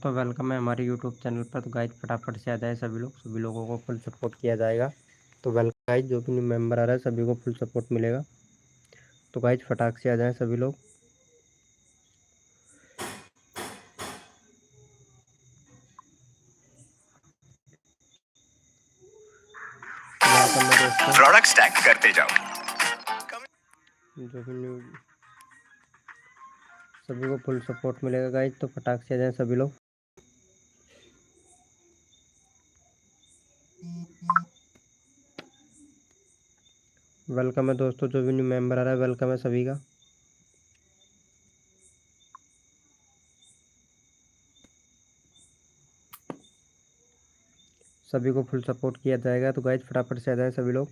दोस्तों, वेलकम है हमारे यूट्यूब चैनल पर। तो गाइज फटाफट से आ जाए सभी लोगों को फुल सपोर्ट किया जाएगा। तो वेलकम गाइज, जो भी न्यू मेंबर आ रहा है सभी को फुल सपोर्ट मिलेगा। तो गाइज फटाक से आ जाए सभी लोग। वेलकम है दोस्तों, प्रोडक्ट स्टैक करते जाओ। जो भी न्यू सभी को फुल सपोर्ट मिलेगा गाइज। तो फटाक से आ जाए सभी लोग। वेलकम है दोस्तों, जो भी न्यू मेंबर आ रहा है वेलकम है सभी का। सभी को फुल सपोर्ट किया जाएगा। तो गाइज फटाफट से आ जाए सभी लोग।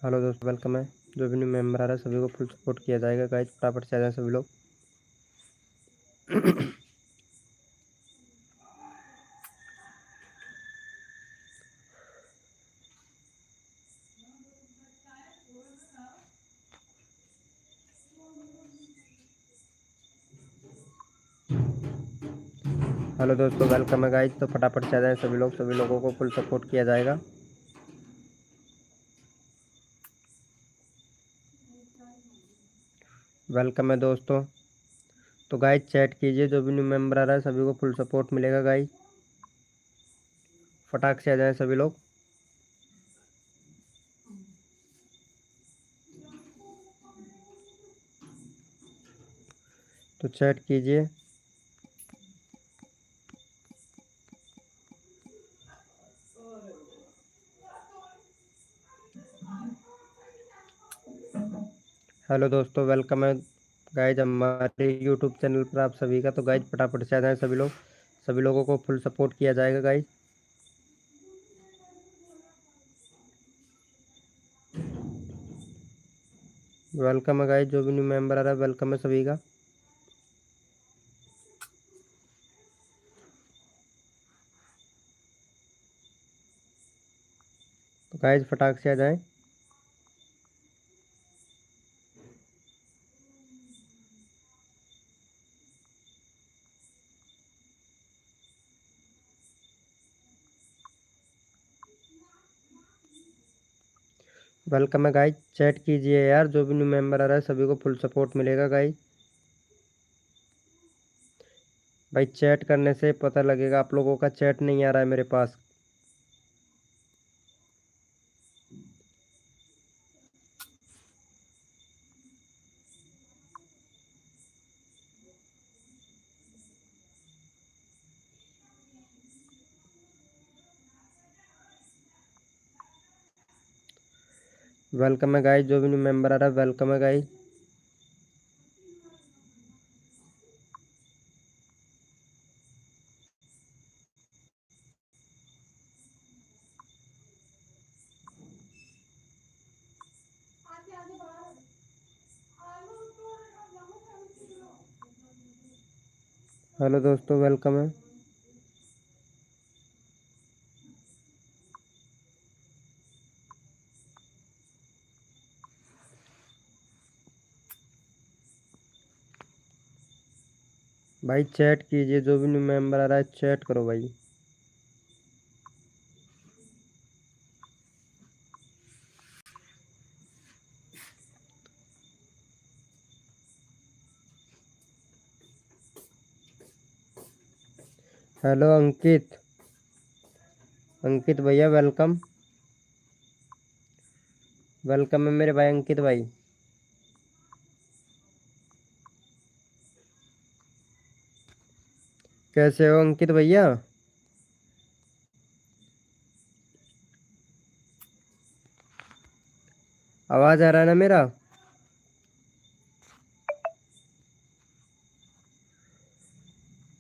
हेलो दोस्तों, वेलकम है, जो भी न्यू मेंबर आ रहा है सभी को फुल सपोर्ट किया जाएगा। गाइज फटाफट से आ जाए सभी लोग। हेलो दोस्तों, वेलकम है गाइज। तो फटाफट से आ जाए सभी लोग, सभी लोगों को फुल सपोर्ट किया जाएगा। वेलकम है दोस्तों। तो गाइज चैट कीजिए, जो भी न्यू मेंबर आ रहा है सभी को फुल सपोर्ट मिलेगा गाइज। फटाक से आ जाए सभी लोग। तो चैट कीजिए। हेलो दोस्तों, वेलकम है गाइज हमारे यूट्यूब चैनल पर आप सभी का। तो गाइज फटाफट से आ जाए सभी लोग, सभी लोगों को फुल सपोर्ट किया जाएगा गाइज। वेलकम है गाइज, जो भी न्यू मेंबर आ रहा है वेलकम है सभी का। तो गाइज फटाक से आ जाए। वेलकम है गाइज, चैट कीजिए यार, जो भी न्यू मेंबर आ रहा है सभी को फुल सपोर्ट मिलेगा गाइज। भाई चैट करने से पता लगेगा, आप लोगों का चैट नहीं आ रहा है मेरे पास। वेलकम है गाइज, जो भी न्यू मेंबर आ रहा है वेलकम है गाइज। हेलो दोस्तों, वेलकम है। भाई चैट कीजिए, जो भी न्यू मेंबर आ रहा है चैट करो भाई। हेलो अंकित, अंकित भैया वेलकम। वेलकम है मेरे भाई अंकित भाई। कैसे हो अंकित भैया? आवाज आ रहा है ना मेरा?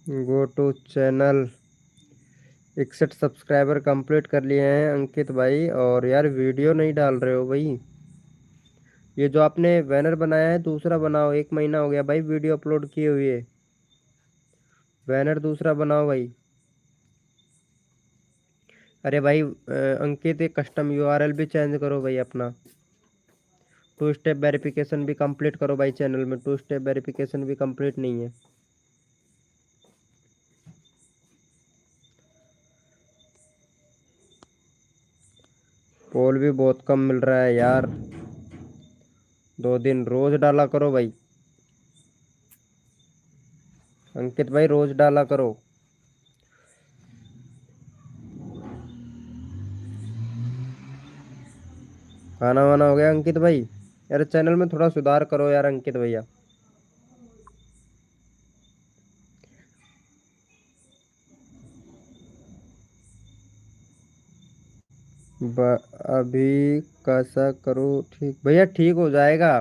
Go to channel. 61 subscriber complete कर लिए हैं अंकित भाई। और यार वीडियो नहीं डाल रहे हो भाई। ये जो आपने बैनर बनाया है दूसरा बनाओ, 1 महीना हो गया भाई वीडियो अपलोड किए हुए। बैनर दूसरा बनाओ भाई। अरे भाई अंकित, कस्टम यूआरएल भी चेंज करो भाई अपना। 2 स्टेप वेरिफिकेशन भी कंप्लीट करो भाई चैनल में। 2 स्टेप वेरिफिकेशन भी कंप्लीट नहीं है। पोल भी बहुत कम मिल रहा है यार। 2 दिन रोज डाला करो भाई। अंकित भाई रोज डाला करो। खाना वाना हो गया अंकित भाई? यार चैनल में थोड़ा सुधार करो यार अंकित भैया। अभी कैसा करूँ ठीक भैया? ठीक हो जाएगा।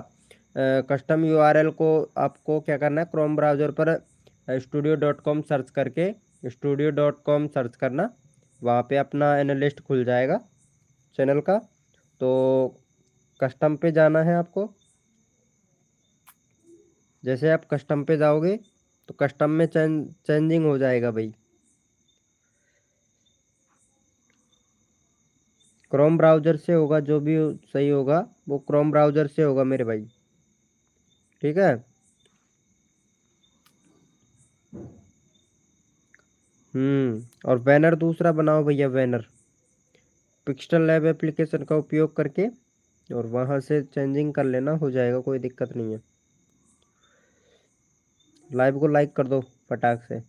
कस्टम यूआरएल को आपको क्या करना है, क्रोम ब्राउज़र पर studio.com सर्च करके studio.com सर्च करना। वहाँ पे अपना एनालिस्ट खुल जाएगा चैनल का। तो कस्टम पे जाना है आपको। जैसे आप कस्टम पे जाओगे तो कस्टम में चेंजिंग हो जाएगा भाई। क्रोम ब्राउज़र से होगा, जो भी सही होगा वो क्रोम ब्राउज़र से होगा मेरे भाई। ठीक है। और बैनर दूसरा बनाओ भैया। बैनर पिक्सल लैब एप्लीकेशन का उपयोग करके और वहां से चेंजिंग कर लेना, हो जाएगा, कोई दिक्कत नहीं है। लाइव को लाइक कर दो फटाक से।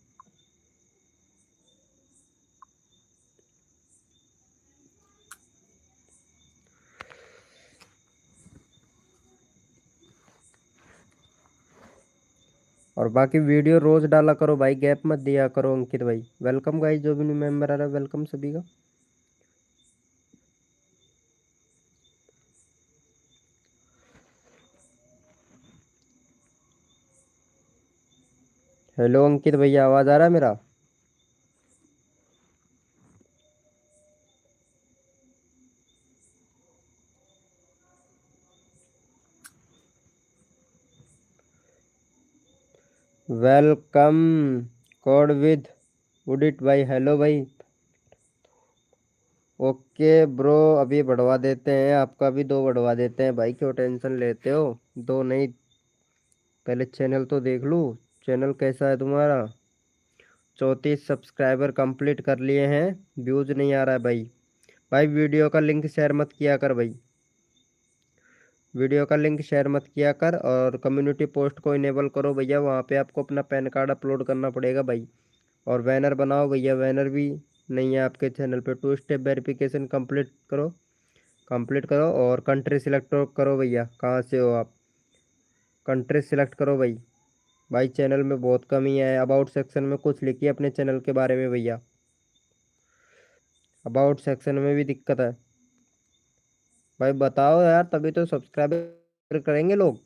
और बाकी वीडियो रोज डाला करो भाई, गैप मत दिया करो अंकित भाई। वेलकम गाइस, जो भी न्यू मेंबर आ रहा है वेलकम सभी का। हेलो अंकित भैया, आवाज आ रहा है मेरा? वेलकम कोड विद उडिट भाई। हेलो भाई। ओके ब्रो, अभी बढ़वा देते हैं, आपका भी 2 बढ़वा देते हैं भाई, क्यों टेंशन लेते हो? 2 नहीं, पहले चैनल तो देख लूँ। चैनल कैसा है तुम्हारा? 34 सब्सक्राइबर कंप्लीट कर लिए हैं, व्यूज नहीं आ रहा है भाई। भाई वीडियो का लिंक शेयर मत किया कर भाई। वीडियो का लिंक शेयर मत किया कर, और कम्युनिटी पोस्ट को इनेबल करो भैया। वहाँ पे आपको अपना पैन कार्ड अपलोड करना पड़ेगा भाई। और बैनर बनाओ भैया, बैनर भी नहीं है आपके चैनल पे। 2 स्टेप वेरिफिकेशन कंप्लीट करो और कंट्री सिलेक्ट करो भैया, कहाँ से हो आप। कंट्री सिलेक्ट करो भाई। भाई चैनल में बहुत कमी है। अबाउट सेक्शन में कुछ लिखिए अपने चैनल के बारे में भैया। अबाउट सेक्शन में भी दिक्कत है भाई, बताओ यार, तभी तो सब्सक्राइब करेंगे लोग।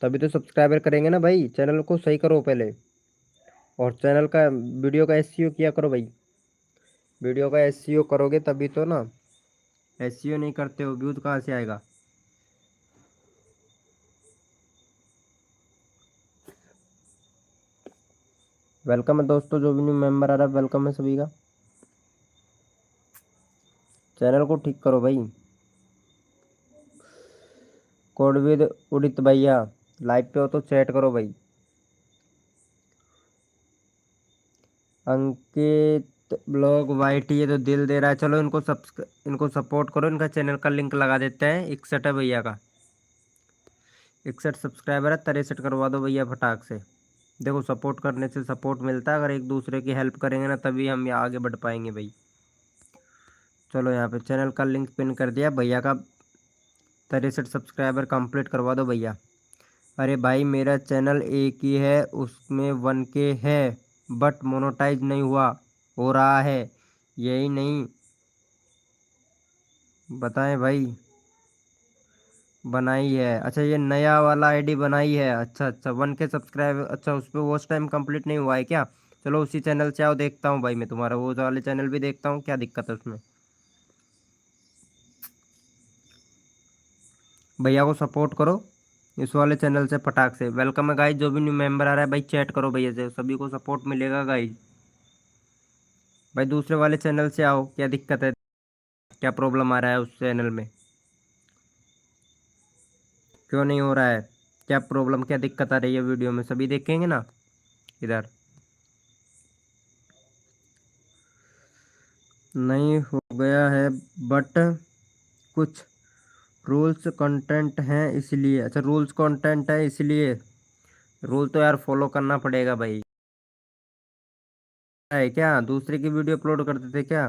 तभी तो सब्सक्राइबर करेंगे ना भाई। चैनल को सही करो पहले। और चैनल का वीडियो का एसईओ किया करो भाई। वीडियो का एसईओ करोगे तभी तो ना। एसईओ नहीं करते हो, व्यूज कहाँ से आएगा? वेलकम है दोस्तों, जो भी न्यू मेंबर आ रहा है वेलकम है सभी का। चैनल को ठीक करो भाई। कोड विद उदित भैया, लाइव पे हो तो चैट करो भाई। अंकित ब्लॉग वाइट, ये तो दिल दे रहा है। चलो इनको सपोर्ट करो। इनका चैनल का लिंक लगा देते हैं। 61 है भैया का, 61 सब्सक्राइबर है। 63 करवा दो भैया फटाक से। देखो, सपोर्ट करने से सपोर्ट मिलता है। अगर एक दूसरे की हेल्प करेंगे ना, तभी हम यहाँ आगे बढ़ पाएंगे भाई। चलो यहाँ पे चैनल का लिंक पिन कर दिया भैया का। 63 सब्सक्राइबर कंप्लीट करवा दो भैया। अरे भाई, मेरा चैनल एक ही है, उसमें 1K है, बट मोनेटाइज नहीं हुआ, हो रहा है यही नहीं। बताएं भाई। बनाई है? अच्छा, ये नया वाला आईडी बनाई है। अच्छा अच्छा, 1K सब्सक्राइब। अच्छा, उस पर वॉच टाइम कंप्लीट नहीं हुआ है क्या? चलो उसी चैनल से आओ, देखता हूँ भाई मैं तुम्हारा वो वाले चैनल भी देखता हूँ, क्या दिक्कत है उसमें। भैया को सपोर्ट करो। इस वाले चैनल से फटाक से। वेलकम है गाइज, जो भी न्यू मेंबर आ रहा है भाई चैट करो भैया से, सभी को सपोर्ट मिलेगा गाइज। भाई दूसरे वाले चैनल से आओ, क्या दिक्कत है, क्या प्रॉब्लम आ रहा है उस चैनल में, क्यों नहीं हो रहा है, क्या प्रॉब्लम क्या दिक्कत आ रही है वीडियो में, सभी देखेंगे ना इधर। नहीं हो गया है बट कुछ रूल्स कंटेंट हैं इसलिए। अच्छा रूल्स कंटेंट है इसलिए, रूल तो यार फॉलो करना पड़ेगा भाई। है क्या दूसरे की वीडियो अपलोड करते थे क्या?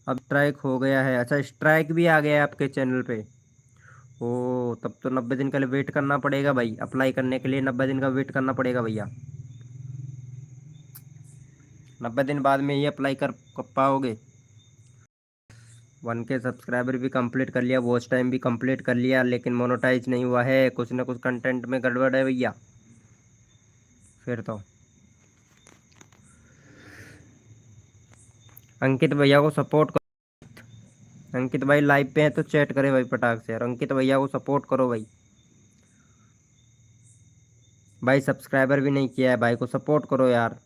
अब स्ट्राइक हो गया है, अच्छा स्ट्राइक भी आ गया है आपके चैनल पे। ओ तब तो 90 दिन के लिए वेट करना पड़ेगा भाई, अप्लाई करने के लिए 90 दिन का वेट करना पड़ेगा भैया। 90 दिन बाद में ही अप्लाई कर पाओगे। 1K सब्सक्राइबर भी कंप्लीट कर लिया, वॉच टाइम भी कंप्लीट कर लिया, लेकिन मोनेटाइज नहीं हुआ है, कुछ ना कुछ कंटेंट में गड़बड़ है भैया। फिर तो अंकित भैया को सपोर्ट करो। अंकित भाई लाइव पे हैं तो चैट करे भाई पटाख से, और अंकित भैया को सपोर्ट करो भाई। भाई सब्सक्राइबर भी नहीं किया है, भाई को सपोर्ट करो यार।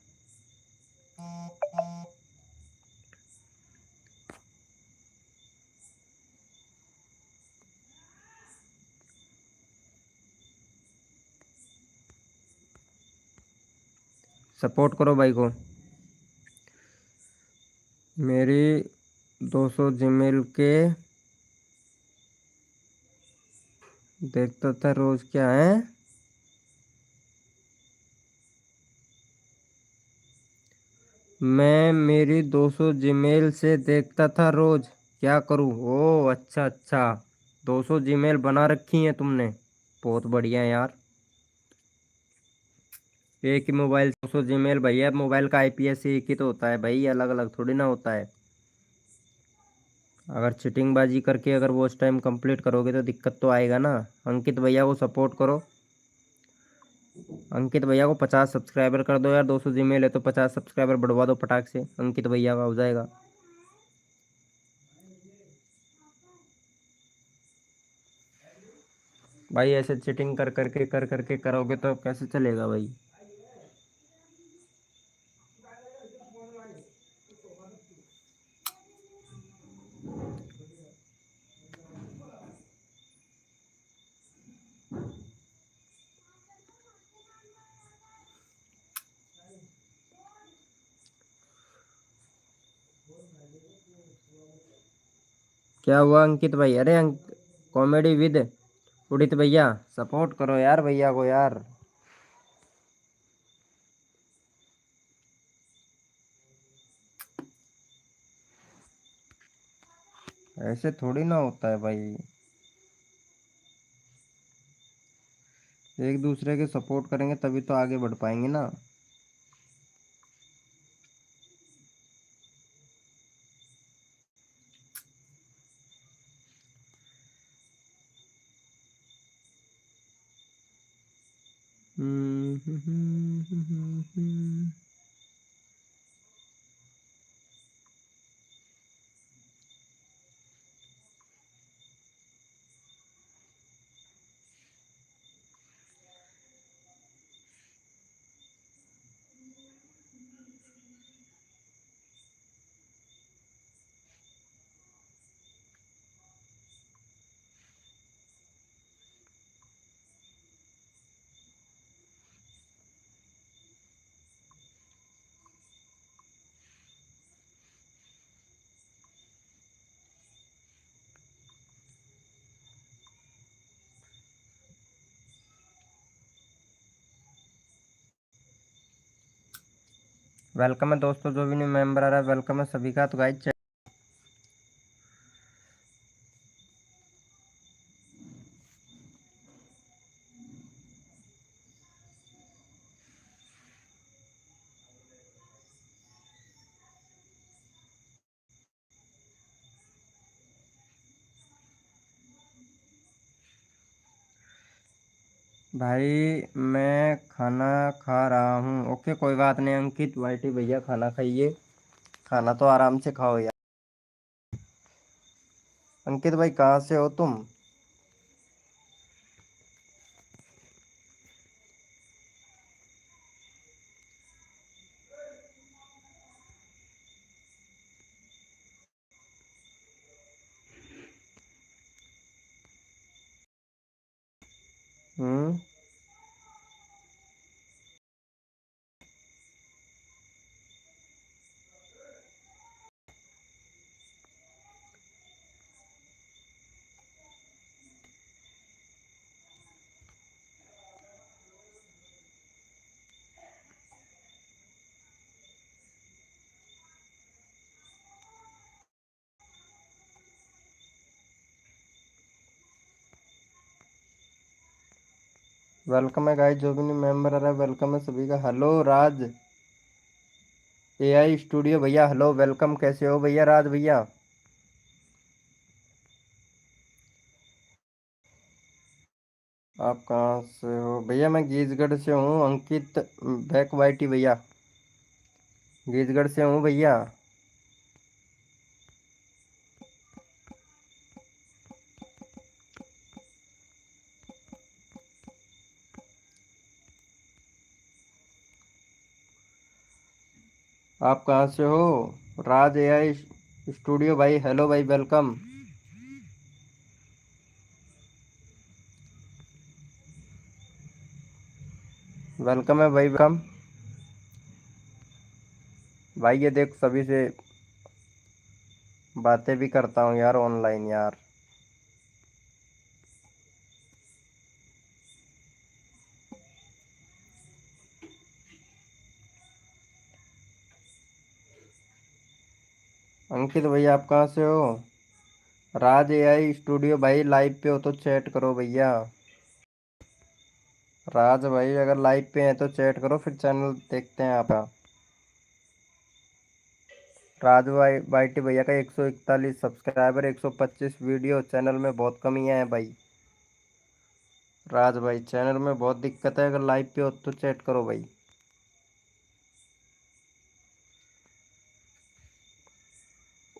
सपोर्ट करो भाई को। मेरी 200 जीमेल के देखता था रोज, क्या है? मैं मेरी 200 जीमेल से देखता था रोज, क्या करूँ? ओ अच्छा अच्छा, 200 जीमेल बना रखी हैं तुमने, बहुत बढ़िया यार। एक ही मोबाइल 200 जीमेल, भैया मोबाइल का आईपीएस एक ही तो होता है भाई, अलग अलग थोड़ी ना होता है। अगर चिटिंग बाजी करके अगर वो उस टाइम कंप्लीट करोगे तो दिक्कत तो आएगा ना। अंकित भैया को सपोर्ट करो। अंकित भैया को 50 सब्सक्राइबर कर दो यार, 200 जीमेल है तो 50 सब्सक्राइबर बढ़वा दो फटाक से, अंकित भैया का हो जाएगा। भाई ऐसे चिटिंग कर करके करोगे तो कैसे चलेगा भाई। क्या हुआ अंकित भाई? अरे कॉमेडी विद उदित भैया, सपोर्ट करो यार भैया को यार। ऐसे थोड़ी ना होता है भाई, एक दूसरे के सपोर्ट करेंगे तभी तो आगे बढ़ पाएंगे ना। हम्म, हम्म, हम्म, हम्म, हम्म। वेलकम है दोस्तों, जो भी न्यू मेंबर आ रहा है वेलकम है सभी का। तो गाइस भाई मैं खाना खा रहा हूँ। ओके कोई बात नहीं अंकित वाईटी भैया, खाना खाइए, खाना तो आराम से खाओ यार। अंकित भाई कहाँ से हो तुम? हम्म। वेलकम है गाइस, जो भी नहीं मेंबर आ रहा है वेलकम है सभी का। हेलो राज एआई स्टूडियो भैया, हेलो वेलकम, कैसे हो भैया राज भैया? आप कहाँ से हो भैया? मैं गीजगढ़ से हूँ, अंकित बैक वाइटी भैया, गीजगढ़ से हूँ भैया। आप कहाँ से हो? राज एआई स्टूडियो भाई, हेलो भाई वेलकम। वेलकम है भाई वेलकम। भाई ये देख सभी से बातें भी करता हूँ यार ऑनलाइन यार। अंकित भैया आप कहाँ से हो? राज एआई स्टूडियो भाई, लाइव पे हो तो चैट करो भैया। राज भाई अगर लाइव पे हैं तो चैट करो, फिर चैनल देखते हैं आपका। राज भाई भाईटी भैया का 141 सब्सक्राइबर, 125 वीडियो, चैनल में बहुत कमियां हैं भाई। राज भाई चैनल में बहुत दिक्कत है, अगर लाइव पे हो तो चैट करो भाई।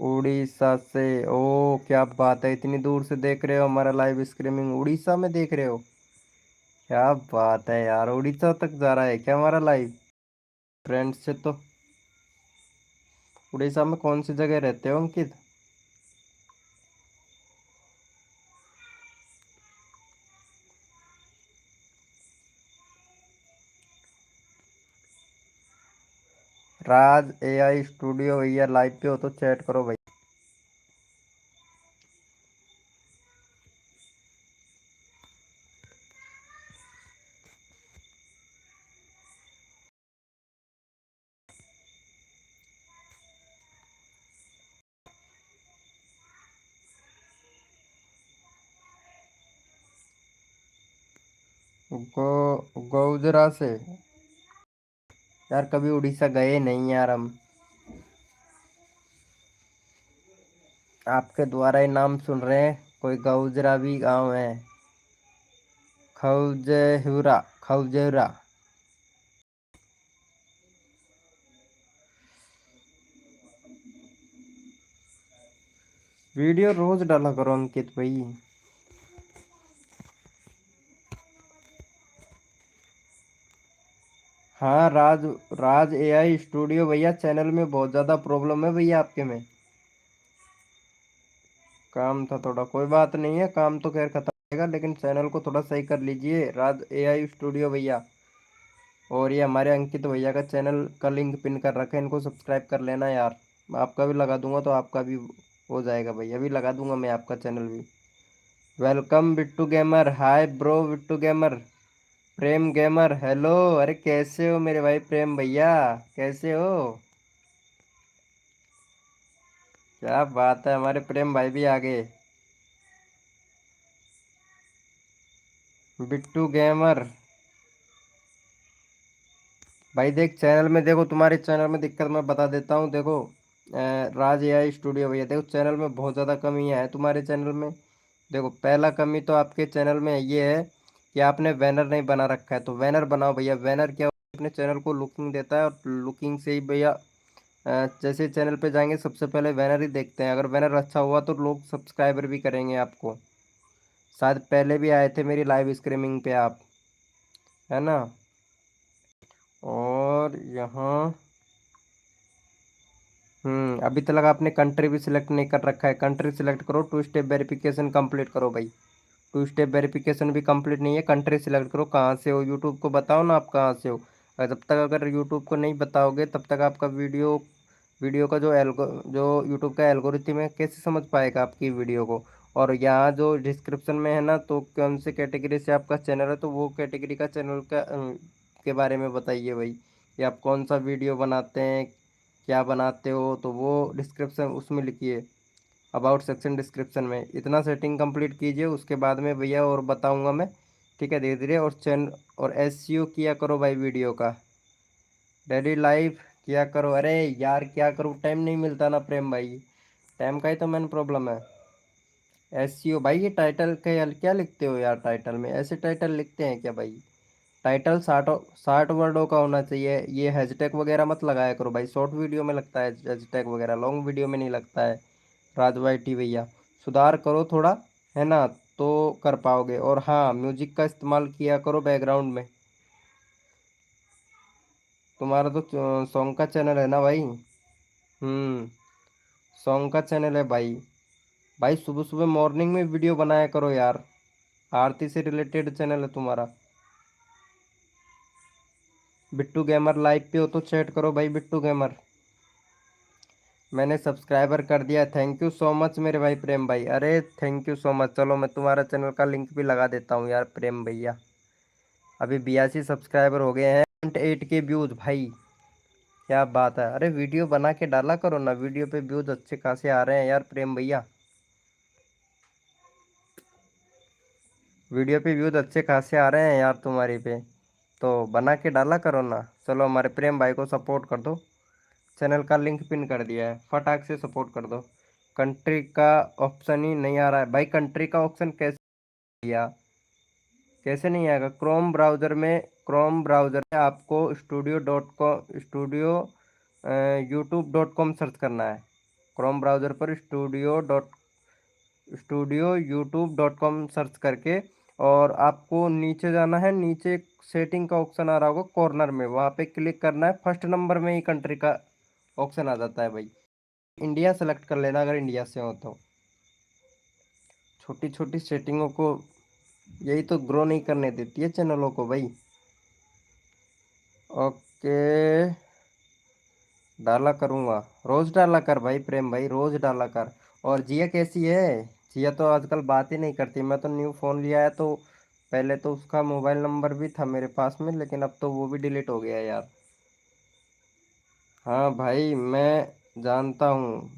उड़ीसा से? ओ क्या बात है, इतनी दूर से देख रहे हो हमारा लाइव स्ट्रीमिंग, उड़ीसा में देख रहे हो? क्या बात है यार, उड़ीसा तक जा रहा है क्या हमारा लाइव? फ्रेंड्स से तो। उड़ीसा में कौन सी जगह रहते हो अंकित? राज एआई स्टूडियो भैया, लाइव पे हो तो चैट करो भाई। गोजरा से? यार कभी उड़ीसा गए नहीं यार हम। आपके द्वारा ही नाम सुन रहे हैं, कोई गौजरा भी गांव है। खौजहुरा, खौजरा। वीडियो रोज डाला करो अंकित भाई। हाँ राज, राज एआई स्टूडियो भैया, चैनल में बहुत ज़्यादा प्रॉब्लम है भैया आपके में। काम था थोड़ा, कोई बात नहीं है, काम तो खैर खत्म होगा, लेकिन चैनल को थोड़ा सही कर लीजिए राज एआई स्टूडियो भैया। और ये हमारे अंकित भैया का चैनल का लिंक पिन कर रखा है, इनको सब्सक्राइब कर लेना यार। आपका भी लगा दूंगा तो आपका भी हो जाएगा भैया, अभी लगा दूंगा मैं आपका चैनल भी। Welcome Bittu gamer, hi bro Bittu gamer. Prem gamer hello, अरे कैसे हो मेरे भाई प्रेम भैया, कैसे हो? क्या बात है, हमारे प्रेम भाई भी आ गए। बिट्टू गेमर भाई, देख चैनल में, देखो तुम्हारे चैनल में दिक्कत मैं बता देता हूँ, देखो राज एआई स्टूडियो भैया, देखो चैनल में बहुत ज़्यादा कमियाँ हैं तुम्हारे चैनल में। देखो पहला कमी तो आपके चैनल में ये है कि आपने बैनर नहीं बना रखा है, तो बैनर बनाओ भैया। बैनर क्या होता है, अपने चैनल को लुकिंग देता है, और लुकिंग से ही भैया जैसे चैनल पे जाएंगे सबसे पहले बैनर ही देखते हैं, अगर बैनर अच्छा हुआ तो लोग सब्सक्राइबर भी करेंगे आपको। शायद पहले भी आए थे मेरी लाइव स्ट्रीमिंग पे आप, है ना? और यहाँ अभी तक आपने कंट्री भी सिलेक्ट नहीं कर रखा है, कंट्री सिलेक्ट करो, टू स्टेप वेरिफिकेशन कंप्लीट करो भाई। टू स्टेप वेरिफिकेशन भी कंप्लीट नहीं है। कंट्री सिलेक्ट करो, कहाँ से हो, यूट्यूब को बताओ ना आप कहाँ से हो। जब तक अगर यूट्यूब को नहीं बताओगे तब तक आपका वीडियो वीडियो का जो यूट्यूब का एल्गोरिथम है कैसे समझ पाएगा आपकी वीडियो को। और यहाँ जो डिस्क्रिप्शन में है ना, तो कौन से कैटेगरी से आपका चैनल है तो वो कैटेगरी का चैनल के बारे में बताइए भाई, कि आप कौन सा वीडियो बनाते हैं, क्या बनाते हो, तो वो डिस्क्रिप्शन उसमें लिखिए, अबाउट सेक्शन डिस्क्रिप्शन में। इतना सेटिंग कंप्लीट कीजिए, उसके बाद में भैया और बताऊंगा मैं, ठीक है, धीरे धीरे। और चैनल और एसईओ किया करो भाई वीडियो का, डेली लाइफ किया करो। अरे यार क्या करूँ, टाइम नहीं मिलता ना प्रेम भाई, टाइम का ही तो मेन प्रॉब्लम है। एसईओ भाई, ये टाइटल क्या लिखते हो यार, टाइटल में ऐसे टाइटल लिखते हैं क्या भाई। टाइटल 60 वर्डों का होना चाहिए। ये हैशटैग वगैरह मत लगाया करो भाई, शॉर्ट वीडियो में लगता है हैशटैग वगैरह, लॉन्ग वीडियो में नहीं लगता है। राज भाई टी भैया, सुधार करो थोड़ा, है ना, तो कर पाओगे। और हाँ, म्यूजिक का इस्तेमाल किया करो बैकग्राउंड में। तुम्हारा तो सॉन्ग का चैनल है ना भाई। सॉन्ग का चैनल है भाई। भाई सुबह सुबह मॉर्निंग में वीडियो बनाया करो यार, आरती से रिलेटेड चैनल है तुम्हारा। बिट्टू गेमर लाइव पे हो तो चैट करो भाई, बिट्टू गेमर। मैंने सब्सक्राइबर कर दिया, थैंक यू सो मच मेरे भाई प्रेम भाई, अरे थैंक यू सो मच। चलो मैं तुम्हारा चैनल का लिंक भी लगा देता हूँ यार प्रेम भैया। अभी 82 सब्सक्राइबर हो गए हैं, 8 के व्यूज भाई, क्या बात है। अरे वीडियो बना के डाला करो ना, वीडियो पे व्यूज अच्छे खासे आ रहे हैं यार प्रेम भैया, वीडियो पे व्यूज अच्छे खासे आ रहे हैं यार तुम्हारी पे, तो बना के डाला करो ना। चलो हमारे प्रेम भाई को सपोर्ट कर दो, चैनल का लिंक पिन कर दिया है, फटाक से सपोर्ट कर दो। कंट्री का ऑप्शन ही नहीं आ रहा है भाई, कंट्री का ऑप्शन कैसे दिया, कैसे नहीं आएगा। क्रोम ब्राउज़र में आपको यूट्यूब.com सर्च करना है। क्रोम ब्राउज़र पर यूट्यूब.com सर्च करके, और आपको नीचे जाना है, नीचे एक सेटिंग का ऑप्शन आ रहा होगा कॉर्नर में, वहाँ पे क्लिक करना है। फर्स्ट नंबर में ही कंट्री का ऑप्शन आ जाता है भाई, इंडिया सेलेक्ट कर लेना अगर इंडिया से हो तो। छोटी छोटी सेटिंगों को, यही तो ग्रो नहीं करने देती है चैनलों को भाई। ओके, डाला करूँगा, रोज़ डाला कर भाई प्रेम भाई, रोज़ डाला कर। और जिया कैसी है, जिया तो आजकल बात ही नहीं करती। मैं तो न्यू फ़ोन लिया है, तो पहले तो उसका मोबाइल नंबर भी था मेरे पास में, लेकिन अब तो वो भी डिलीट हो गया यार। हाँ भाई मैं जानता हूँ।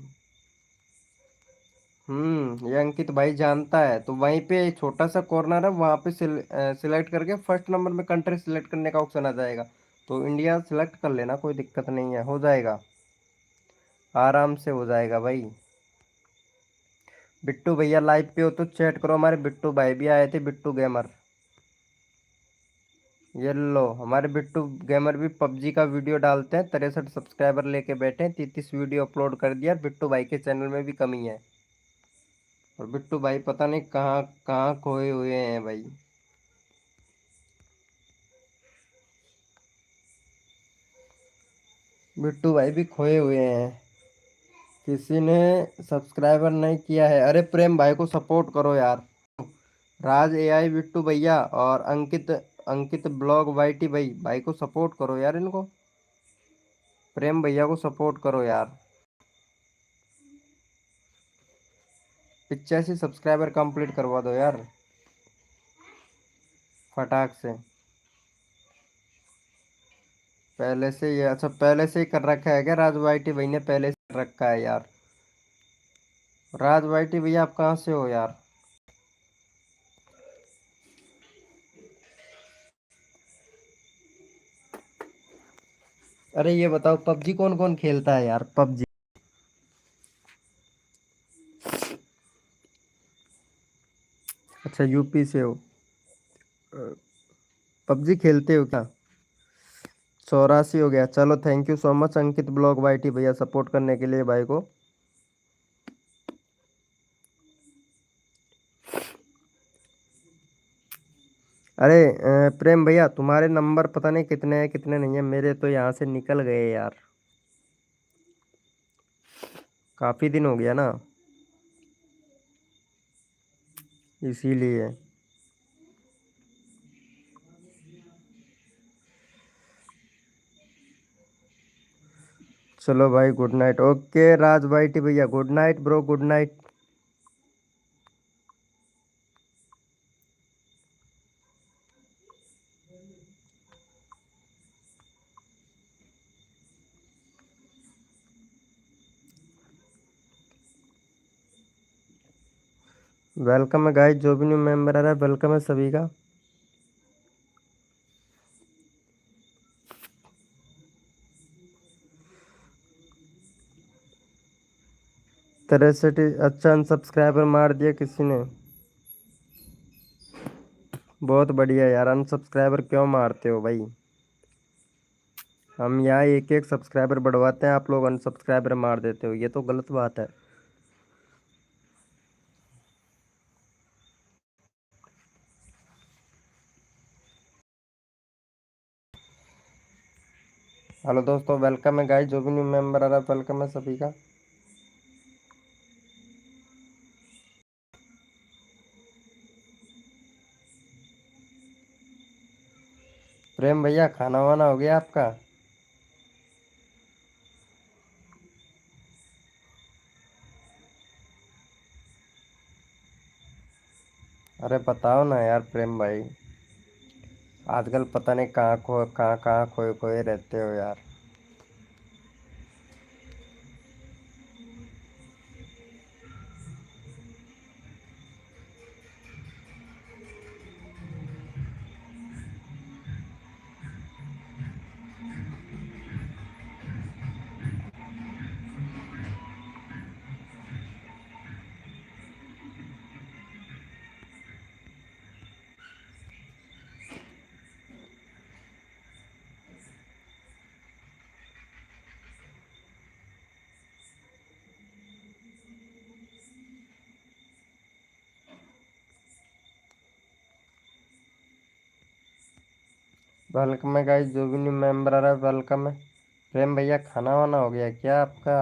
ये अंकित भाई जानता है, तो वहीं पे छोटा सा कॉर्नर है, वहाँ पे सिलेक्ट करके फर्स्ट नंबर में कंट्री सिलेक्ट करने का ऑप्शन आ जाएगा, तो इंडिया सिलेक्ट कर लेना, कोई दिक्कत नहीं है, हो जाएगा, आराम से हो जाएगा भाई। बिट्टू भैया लाइव पे हो तो चैट करो, हमारे बिट्टू भाई भी आए थे, बिट्टू गेमर। ये लो, हमारे बिट्टू गेमर भी पबजी का वीडियो डालते हैं, 63 सब्सक्राइबर लेके बैठे हैं, 33 वीडियो अपलोड कर दिया। बिट्टू भाई के चैनल में भी कमी है, और बिट्टू भाई पता नहीं कहाँ कहाँ खोए हुए हैं भाई। बिट्टू भाई भी खोए हुए हैं, किसी ने सब्सक्राइबर नहीं किया है। अरे प्रेम भाई को सपोर्ट करो यार, राज एआई बिट्टू भैया और अंकित अंकित ब्लॉग वाईटी भाई, भाई को सपोर्ट करो यार इनको, प्रेम भैया को सपोर्ट करो यार। 85 सब्सक्राइबर कंप्लीट करवा दो यार, फटाक से। पहले से ये, अच्छा पहले से ही कर रखा है क्या, राज वाईटी भाई ने पहले से कर रखा है यार। राज वाईटी भैया आप कहाँ से हो यार। अरे ये बताओ, पबजी कौन कौन खेलता है यार, पबजी। अच्छा यूपी से हो, पबजी खेलते हो क्या। 84 हो गया, चलो thank you so much Ankit blog YT भैया सपोर्ट करने के लिए भाई को। अरे प्रेम भैया तुम्हारे नंबर पता नहीं कितने हैं कितने नहीं है, मेरे तो यहाँ से निकल गए यार, काफ़ी दिन हो गया ना। इसीलिए। चलो भाई, गुड नाइट। ओके राज भाई टी भैया, good night bro, good night. Welcome है गाइस, जो भी न्यू मेंबर आ रहा है वेलकम है सभी का। तरह से अच्छा अनसब्सक्राइबर मार दिया किसी ने। बहुत बढ़िया यार, अनसब्सक्राइबर क्यों मारते हो भाई? हम यहाँ एक एक सब्सक्राइबर बढ़वाते हैं, आप लोग अनसब्सक्राइबर मार देते हो, ये तो गलत बात है। हेलो दोस्तों, वेलकम है गाइस, जो भी न्यू मेंबर आ रहा है वेलकम है सभी का। प्रेम भैया, खाना वाना हो गया आपका? अरे बताओ ना यार प्रेम भाई, आजकल पता नहीं कहाँ कहाँ खोए खोए रहते हो यार। वेलकम है गाइस, जो भी न्यू मेंबर आ रहा है वेलकम है। प्रेम भैया, खाना वाना हो गया क्या आपका?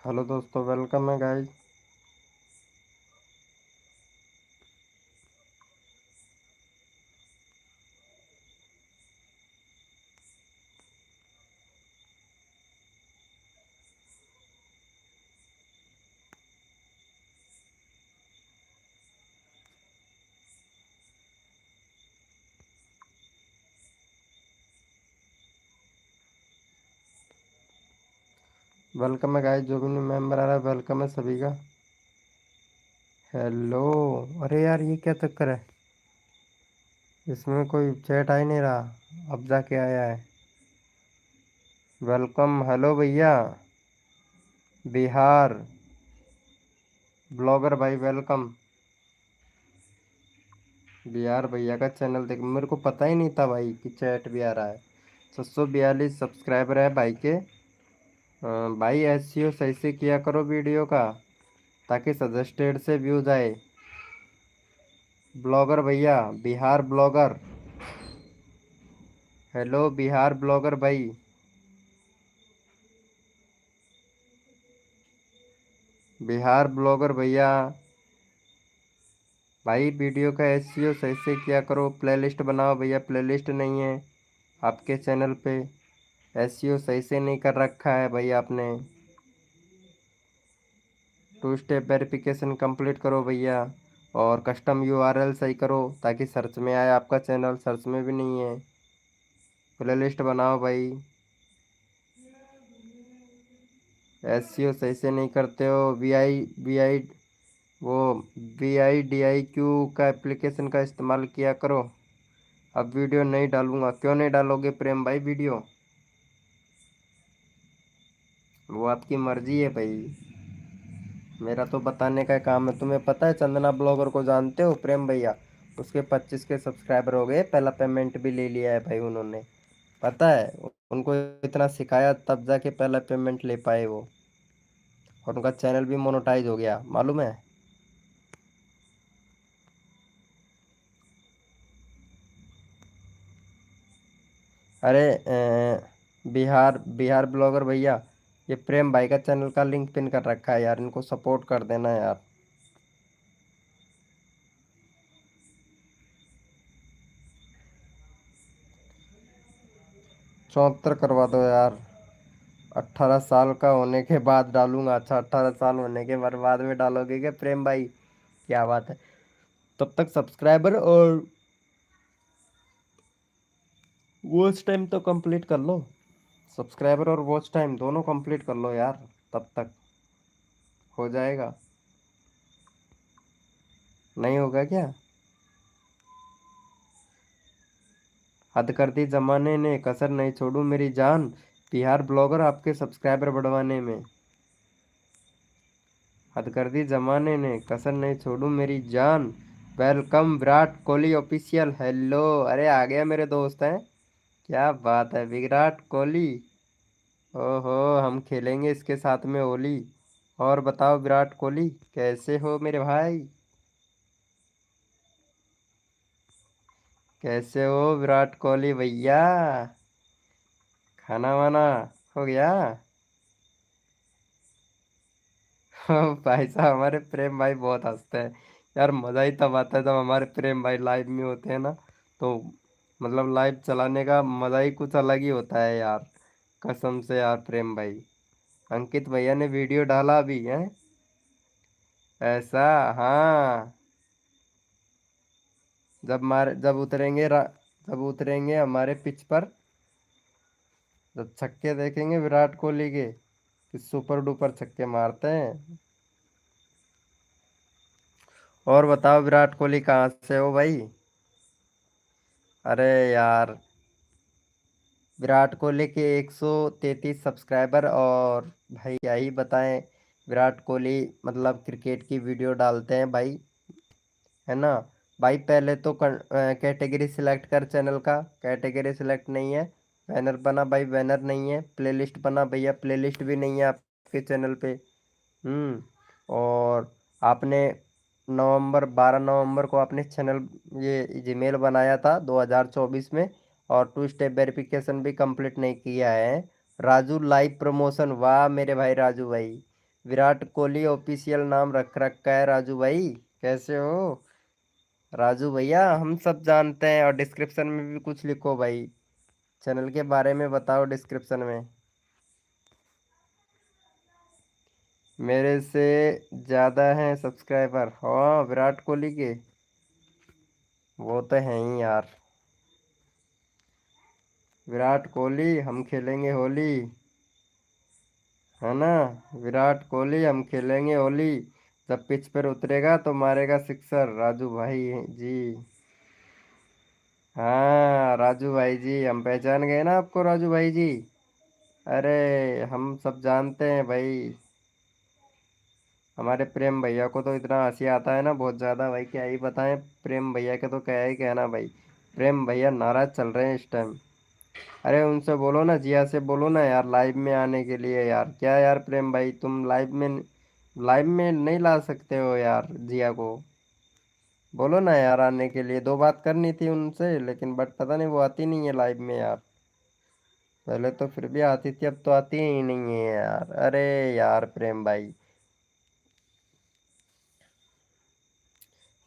हेलो दोस्तों, वेलकम है गाइस। वेलकम है गाइस, जो भी न्यू मेंबर आ रहा है वेलकम है सभी का। हेलो। अरे यार, ये क्या चक्कर है? इसमें कोई चैट आ ही नहीं रहा, अब जाके आया है। वेलकम, हेलो भैया। बिहार ब्लॉगर भाई वेलकम। बिहार भैया का चैनल देख, मेरे को पता ही नहीं था भाई कि चैट भी आ रहा है। 742 सब्सक्राइबर है भाई के। भाई एसईओ सही से किया करो वीडियो का, ताकि सजेस्टेड से व्यूज आए। ब्लॉगर भैया, Bihar blogger. Hello Bihar blogger भाई। बिहार ब्लॉगर भैया। भाई वीडियो का एसईओ सही से किया करो, प्लेलिस्ट बनाओ भैया, प्लेलिस्ट नहीं है आपके चैनल पे। एसईओ सही से नहीं कर रखा है भाई आपने। 2 स्टेप वेरिफिकेशन कंप्लीट करो भैया। और कस्टम यूआरएल सही करो ताकि सर्च में आए, आपका चैनल सर्च में भी नहीं है। प्ले लिस्ट बनाओ भाई। एसईओ सही से नहीं करते हो। वी आई वो VIDIQ का एप्लीकेशन का इस्तेमाल किया करो। अब वीडियो नहीं डालूंगा। क्यों नहीं डालोगे प्रेम भाई वीडियो? वो आपकी मर्जी है भाई, मेरा तो बताने का काम है। तुम्हें पता है चंदना ब्लॉगर को जानते हो प्रेम भैया? उसके 25 के सब्सक्राइबर हो गए, पहला पेमेंट भी ले लिया है भाई उन्होंने। पता है, उनको इतना सिखाया तब जाके पहला पेमेंट ले पाए वो। और उनका चैनल भी मोनेटाइज हो गया, मालूम है? अरे बिहार बिहार ब्लॉगर भैया, ये प्रेम भाई का चैनल का लिंक पिन कर रखा है यार, इनको सपोर्ट कर देना यार। 74 करवा दो यार। 18 साल का होने के बाद डालूंगा। अच्छा, 18 साल होने के बाद में डालोगे क्या प्रेम भाई? क्या बात है। तब तक सब्सक्राइबर और वॉच टाइम तो कंप्लीट कर लो। सब्सक्राइबर और वॉच टाइम दोनों कंप्लीट कर लो यार, तब तक हो जाएगा। नहीं होगा क्या? हद कर दी जमाने ने, कसर नहीं छोड़ू मेरी जान। बिहार ब्लॉगर आपके सब्सक्राइबर बढ़वाने में। हद कर दी जमाने ने, कसर नहीं छोड़ू मेरी जान। Welcome Virat Kohli official. Hello, अरे आ गया मेरे दोस्त हैं। क्या बात है विराट कोहली। ओहो, हम खेलेंगे इसके साथ में होली। और बताओ विराट कोहली, कैसे हो मेरे भाई? कैसे हो विराट कोहली भैया? खाना वाना हो गया? भाई साहब, हमारे प्रेम भाई बहुत हंसते हैं यार। मज़ा ही तब आता है जब हमारे प्रेम भाई लाइव में होते हैं ना। तो मतलब लाइव चलाने का मज़ा ही कुछ अलग ही होता है यार। कसम से यार प्रेम भाई। अंकित भैया ने वीडियो डाला भी है। ऐसा? हाँ। जब उतरेंगे हमारे पिच पर, जब छक्के देखेंगे विराट कोहली के, कि सुपर डुपर छक्के मारते हैं। और बताओ विराट कोहली कहाँ से हो भाई? अरे यार, विराट कोहली के 133 सब्सक्राइबर, और भाई क्या ही बताएं। विराट कोहली मतलब क्रिकेट की वीडियो डालते हैं भाई, है ना? भाई पहले तो कैटेगरी सिलेक्ट कर चैनल का। कैटेगरी सिलेक्ट नहीं है। बैनर बना भाई, बैनर नहीं है। प्लेलिस्ट बना भैया, प्लेलिस्ट भी नहीं है आपके चैनल पे। और आपने 12 नवंबर को आपने चैनल, ये जीमेल बनाया था 2024 में। और 2 स्टेप वेरिफिकेशन भी कंप्लीट नहीं किया है। राजू लाइव प्रमोशन, वाह मेरे भाई राजू भाई। विराट कोहली ऑफिशियल नाम रख रखा है राजू भाई। कैसे हो राजू भैया? हम सब जानते हैं। और डिस्क्रिप्शन में भी कुछ लिखो भाई, चैनल के बारे में बताओ डिस्क्रिप्शन में। मेरे से ज़्यादा हैं सब्सक्राइबर, हाँ विराट कोहली के। वो तो हैं ही यार। विराट कोहली, हम खेलेंगे होली, है ना? विराट कोहली, हम खेलेंगे होली। जब पिच पर उतरेगा तो मारेगा सिक्सर राजू भाई जी। हाँ राजू भाई जी, हम पहचान गए ना आपको राजू भाई जी। अरे हम सब जानते हैं भाई। हमारे प्रेम भैया को तो इतना हंसी आता है ना, बहुत ज़्यादा भाई, क्या ही बताएं। प्रेम भैया के तो क्या ही कहना भाई। प्रेम भैया नाराज चल रहे हैं इस टाइम। अरे उनसे बोलो ना, जिया से बोलो ना यार लाइव में आने के लिए यार। क्या यार प्रेम भाई, तुम लाइव में नहीं ला सकते हो यार जिया को? बोलो ना यार आने के लिए। दो बात करनी थी उनसे, लेकिन बट पता नहीं वो आती नहीं है लाइव में यार। पहले तो फिर भी आती थी, अब तो आती ही नहीं है यार। अरे यार प्रेम भाई,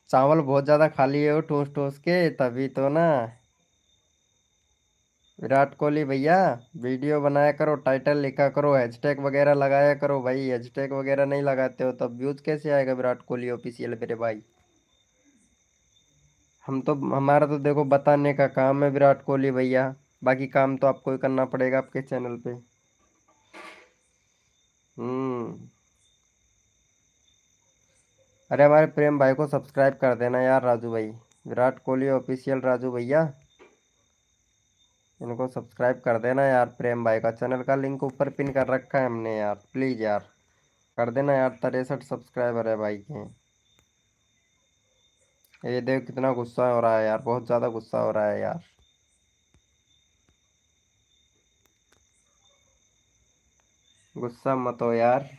चावल बहुत ज्यादा खा लिए हो ठूस ठूस के, तभी तो ना। विराट कोहली भैया, वीडियो बनाया करो, टाइटल लिखा करो, हैशटैग वगैरह लगाया करो भाई। हैशटैग वगैरह नहीं लगाते हो तब व्यूज कैसे आएगा विराट कोहली ऑफिशियल मेरे भाई? हम तो, हमारा तो देखो बताने का काम है विराट कोहली भैया। बाकी काम तो आपको ही करना पड़ेगा आपके चैनल पे। हम्म। अरे हमारे प्रेम भाई को सब्सक्राइब कर देना यार राजू भाई। विराट कोहली ऑफिशियल राजू भैया, इनको सब्सक्राइब कर देना यार। प्रेम भाई का चैनल का लिंक ऊपर पिन कर रखा है हमने यार, प्लीज यार कर देना यार। 63 सब्सक्राइबर है भाई के। ये देख कितना गुस्सा हो रहा है यार, बहुत ज्यादा गुस्सा हो रहा है यार। गुस्सा मत हो यार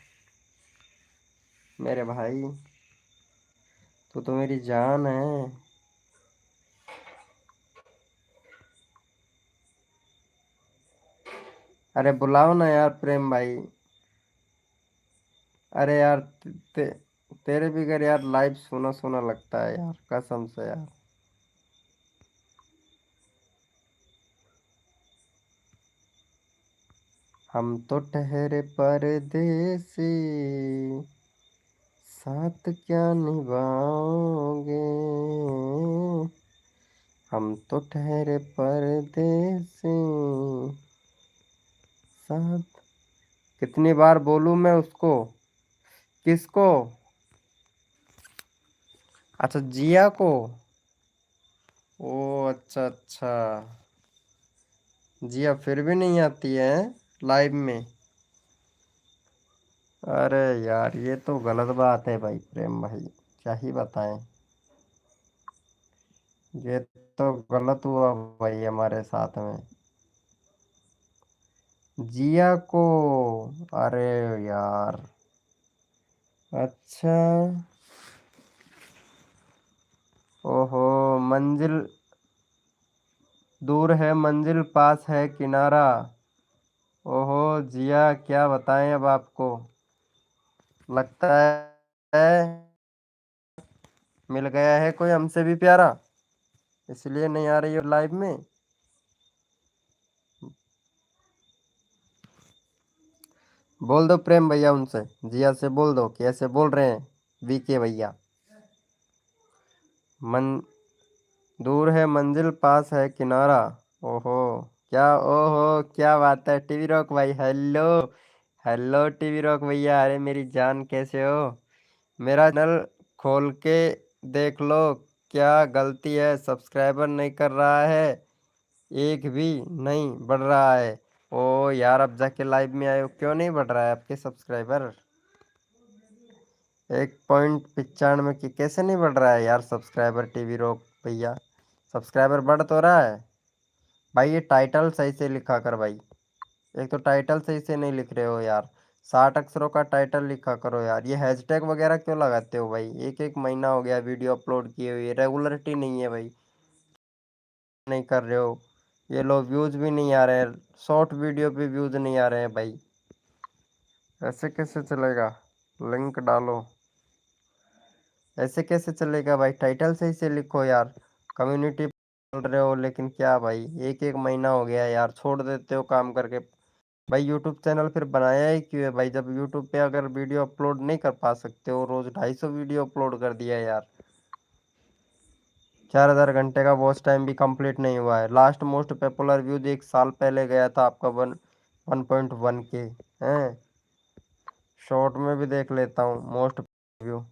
मेरे भाई, तू तो मेरी जान है। अरे बुलाओ ना यार प्रेम भाई। अरे यार तेरे भी घर यार लाइव सुना सुना लगता है यार, कसम से यार। हम तो ठहरे परदेसी, साथ क्या निभाओगे। हम तो ठहरे परदेसी, साथ। कितनी बार बोलूं मैं उसको? किसको? अच्छा जिया को। ओ अच्छा अच्छा। जिया फिर भी नहीं आती है लाइव में? अरे यार ये तो गलत बात है भाई प्रेम भाई, क्या ही बताएं। ये तो गलत हुआ भाई हमारे साथ में। जिया को? अरे यार। अच्छा। ओहो। मंजिल दूर है मंजिल पास है किनारा। ओहो। जिया क्या बताएं अब आपको। लगता है मिल गया है कोई हमसे भी प्यारा, इसलिए नहीं आ रही हो लाइव में। बोल दो प्रेम भैया उनसे, जिया से बोल दो कि ऐसे बोल रहे हैं वीके भैया। मन दूर है मंजिल पास है किनारा। ओहो। क्या? ओहो क्या बात है टीवी रॉक भाई, हेलो। हेलो टीवी रॉक भैया, अरे मेरी जान कैसे हो? मेरा चैनल खोल के देख लो, क्या गलती है? सब्सक्राइबर नहीं कर रहा है, एक भी नहीं बढ़ रहा है। ओ यार अब जाके लाइव में आए हो, क्यों नहीं बढ़ रहा है आपके सब्सक्राइबर? 1.95 की कैसे नहीं बढ़ रहा है यार सब्सक्राइबर टीवी रोक भैया? सब्सक्राइबर बढ़ तो रहा है भाई। ये टाइटल सही से लिखा कर भाई, एक तो टाइटल सही से नहीं लिख रहे हो यार। 60 अक्षरों का टाइटल लिखा करो यार। ये हैशटैग वगैरह क्यों लगाते हो भाई? एक एक महीना हो गया वीडियो अपलोड किए हुए, रेगुलरिटी नहीं है भाई, नहीं कर रहे हो। ये लो व्यूज भी नहीं आ रहे हैं, शॉर्ट वीडियो पे व्यूज नहीं आ रहे हैं भाई। ऐसे कैसे चलेगा? लिंक डालो। ऐसे कैसे चलेगा भाई? टाइटल सही से लिखो यार। कम्युनिटी बोल रहे हो लेकिन क्या भाई, एक एक महीना हो गया यार, छोड़ देते हो काम करके। भाई यूट्यूब चैनल फिर बनाया ही क्यों है भाई, जब यूट्यूब पे अगर वीडियो अपलोड नहीं कर पा सकते हो? रोज 250 वीडियो अपलोड कर दिया यार। 4000 घंटे का वॉच टाइम भी कंप्लीट नहीं हुआ है। लास्ट मोस्ट पॉपुलर व्यूज 1 साल पहले गया था आपका 1.1 के हैं। शॉर्ट में भी देख लेता हूँ मोस्ट व्यू,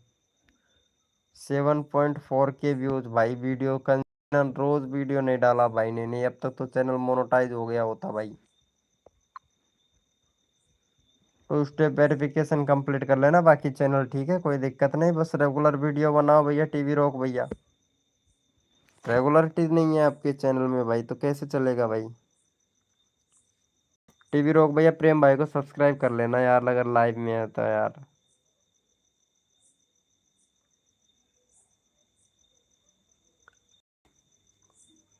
7.4 के व्यूज भाई। वीडियो का रोज वीडियो नहीं डाला भाई ने, नहीं अब तक तो चैनल मोनेटाइज हो गया होता भाई। तो स्टेप वेरिफिकेशन कंप्लीट कर लेना, बाकी चैनल ठीक है, कोई दिक्कत नहीं। बस रेगुलर वीडियो बनाओ भैया टीवी रोक भैया। रेगुलरिटी नहीं है आपके चैनल में भाई, तो कैसे चलेगा भाई? टीवी रोक भैया प्रेम भाई को सब्सक्राइब कर लेना यार, अगर लाइव में है तो यार।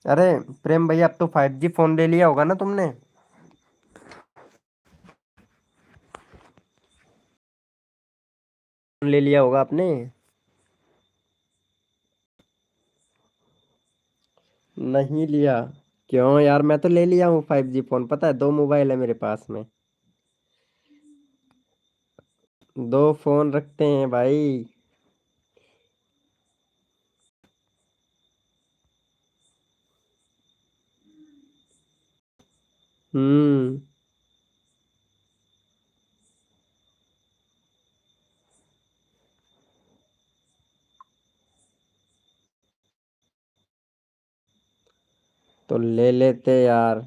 अरे प्रेम भैया अब तो 5G फोन ले लिया होगा ना तुमने? ले लिया होगा आपने। नहीं लिया? क्यों यार, मैं तो ले लिया हूँ 5G फोन, पता है 2 मोबाइल है मेरे पास में। 2 फोन रखते हैं भाई। हम्म। तो ले लेते यार।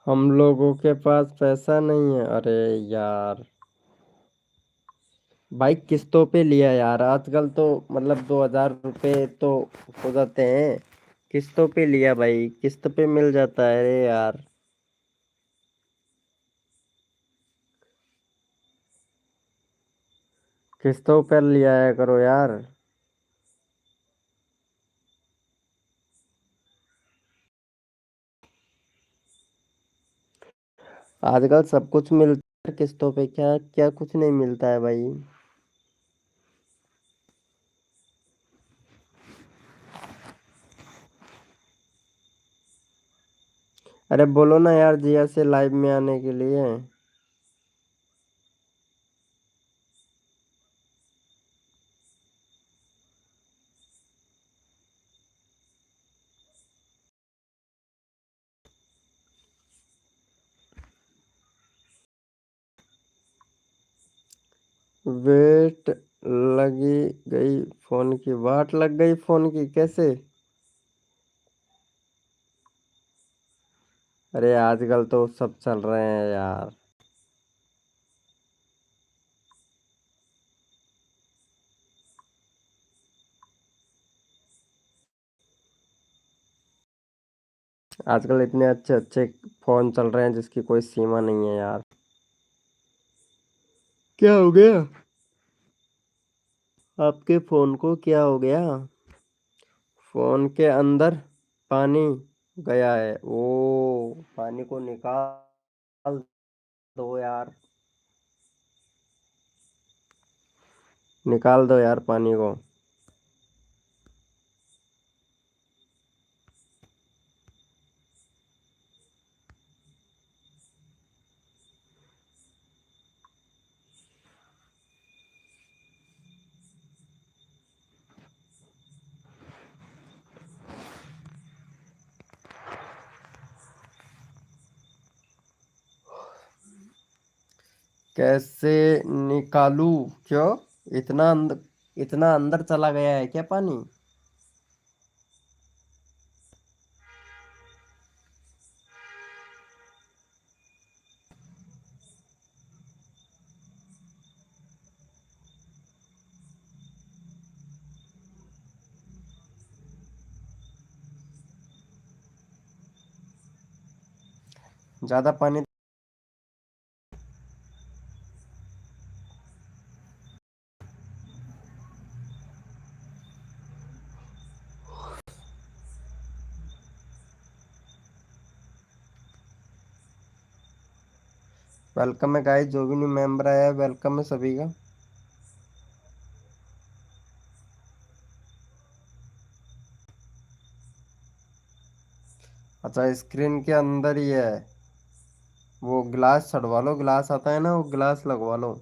हम लोगों के पास पैसा नहीं है, अरे यार। भाई किस्तों पे लिया यार, आजकल तो मतलब 2,000 रुपये तो हो जाते हैं। किस्तों पे लिया भाई, किस्त पे मिल जाता है, अरे यार। किस्तों पर लिया है करो यार। आजकल सब कुछ मिलता है किस्तों पे, क्या क्या कुछ नहीं मिलता है भाई। अरे बोलो ना यार जिया से लाइव में आने के लिए। वेट लगी गई फोन की, वाट लग गई फोन की, कैसे? अरे आजकल तो सब चल रहे हैं यार। आजकल इतने अच्छे अच्छे फोन चल रहे हैं जिसकी कोई सीमा नहीं है यार। क्या हो गया? आपके फोन को क्या हो गया? फोन के अंदर पानी गया है, ओ पानी को निकाल दो यार। निकाल दो यार पानी को। कैसे निकालूं? क्यों? इतना अंदर चला गया है क्या पानी? ज्यादा पानी। वेलकम है गाइस, जो भी न्यू मेंबर आया है वेलकम है सभी का। अच्छा स्क्रीन के अंदर ही है। वो ग्लास छड़वा लो, ग्लास आता है ना, वो ग्लास लगवा लो।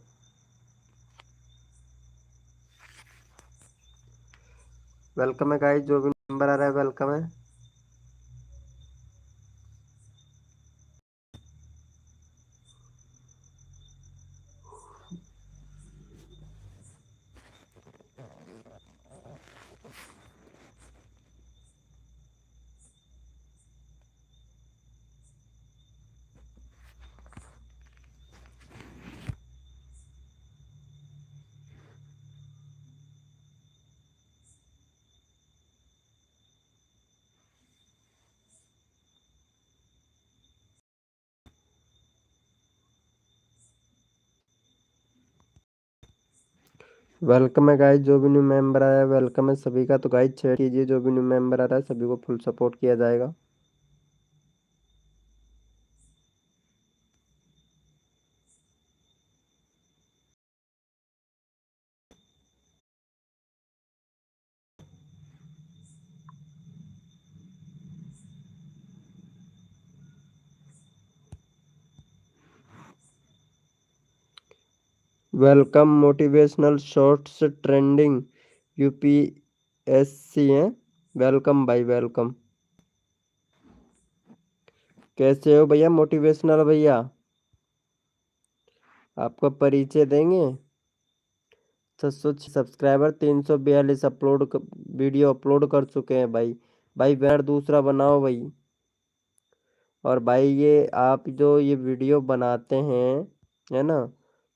वेलकम है गाइस, जो भी मेंबर आ रहा है वेलकम है। वेलकम है गाइस, जो भी न्यू मेंबर आया है वेलकम है सभी का। तो गाइस चैट कीजिए, जो भी न्यू मेंबर आ रहा है सभी को फुल सपोर्ट किया जाएगा। Welcome motivational shorts trending UPSC है। वेलकम भाई वेलकम। कैसे हो भैया मोटिवेशनल भैया? आपका परिचय देंगे। 606 सब्सक्राइबर, 342 वीडियो अपलोड कर चुके हैं भाई। भाई बैनर दूसरा बनाओ भाई। और भाई ये आप जो ये वीडियो बनाते हैं, है ना,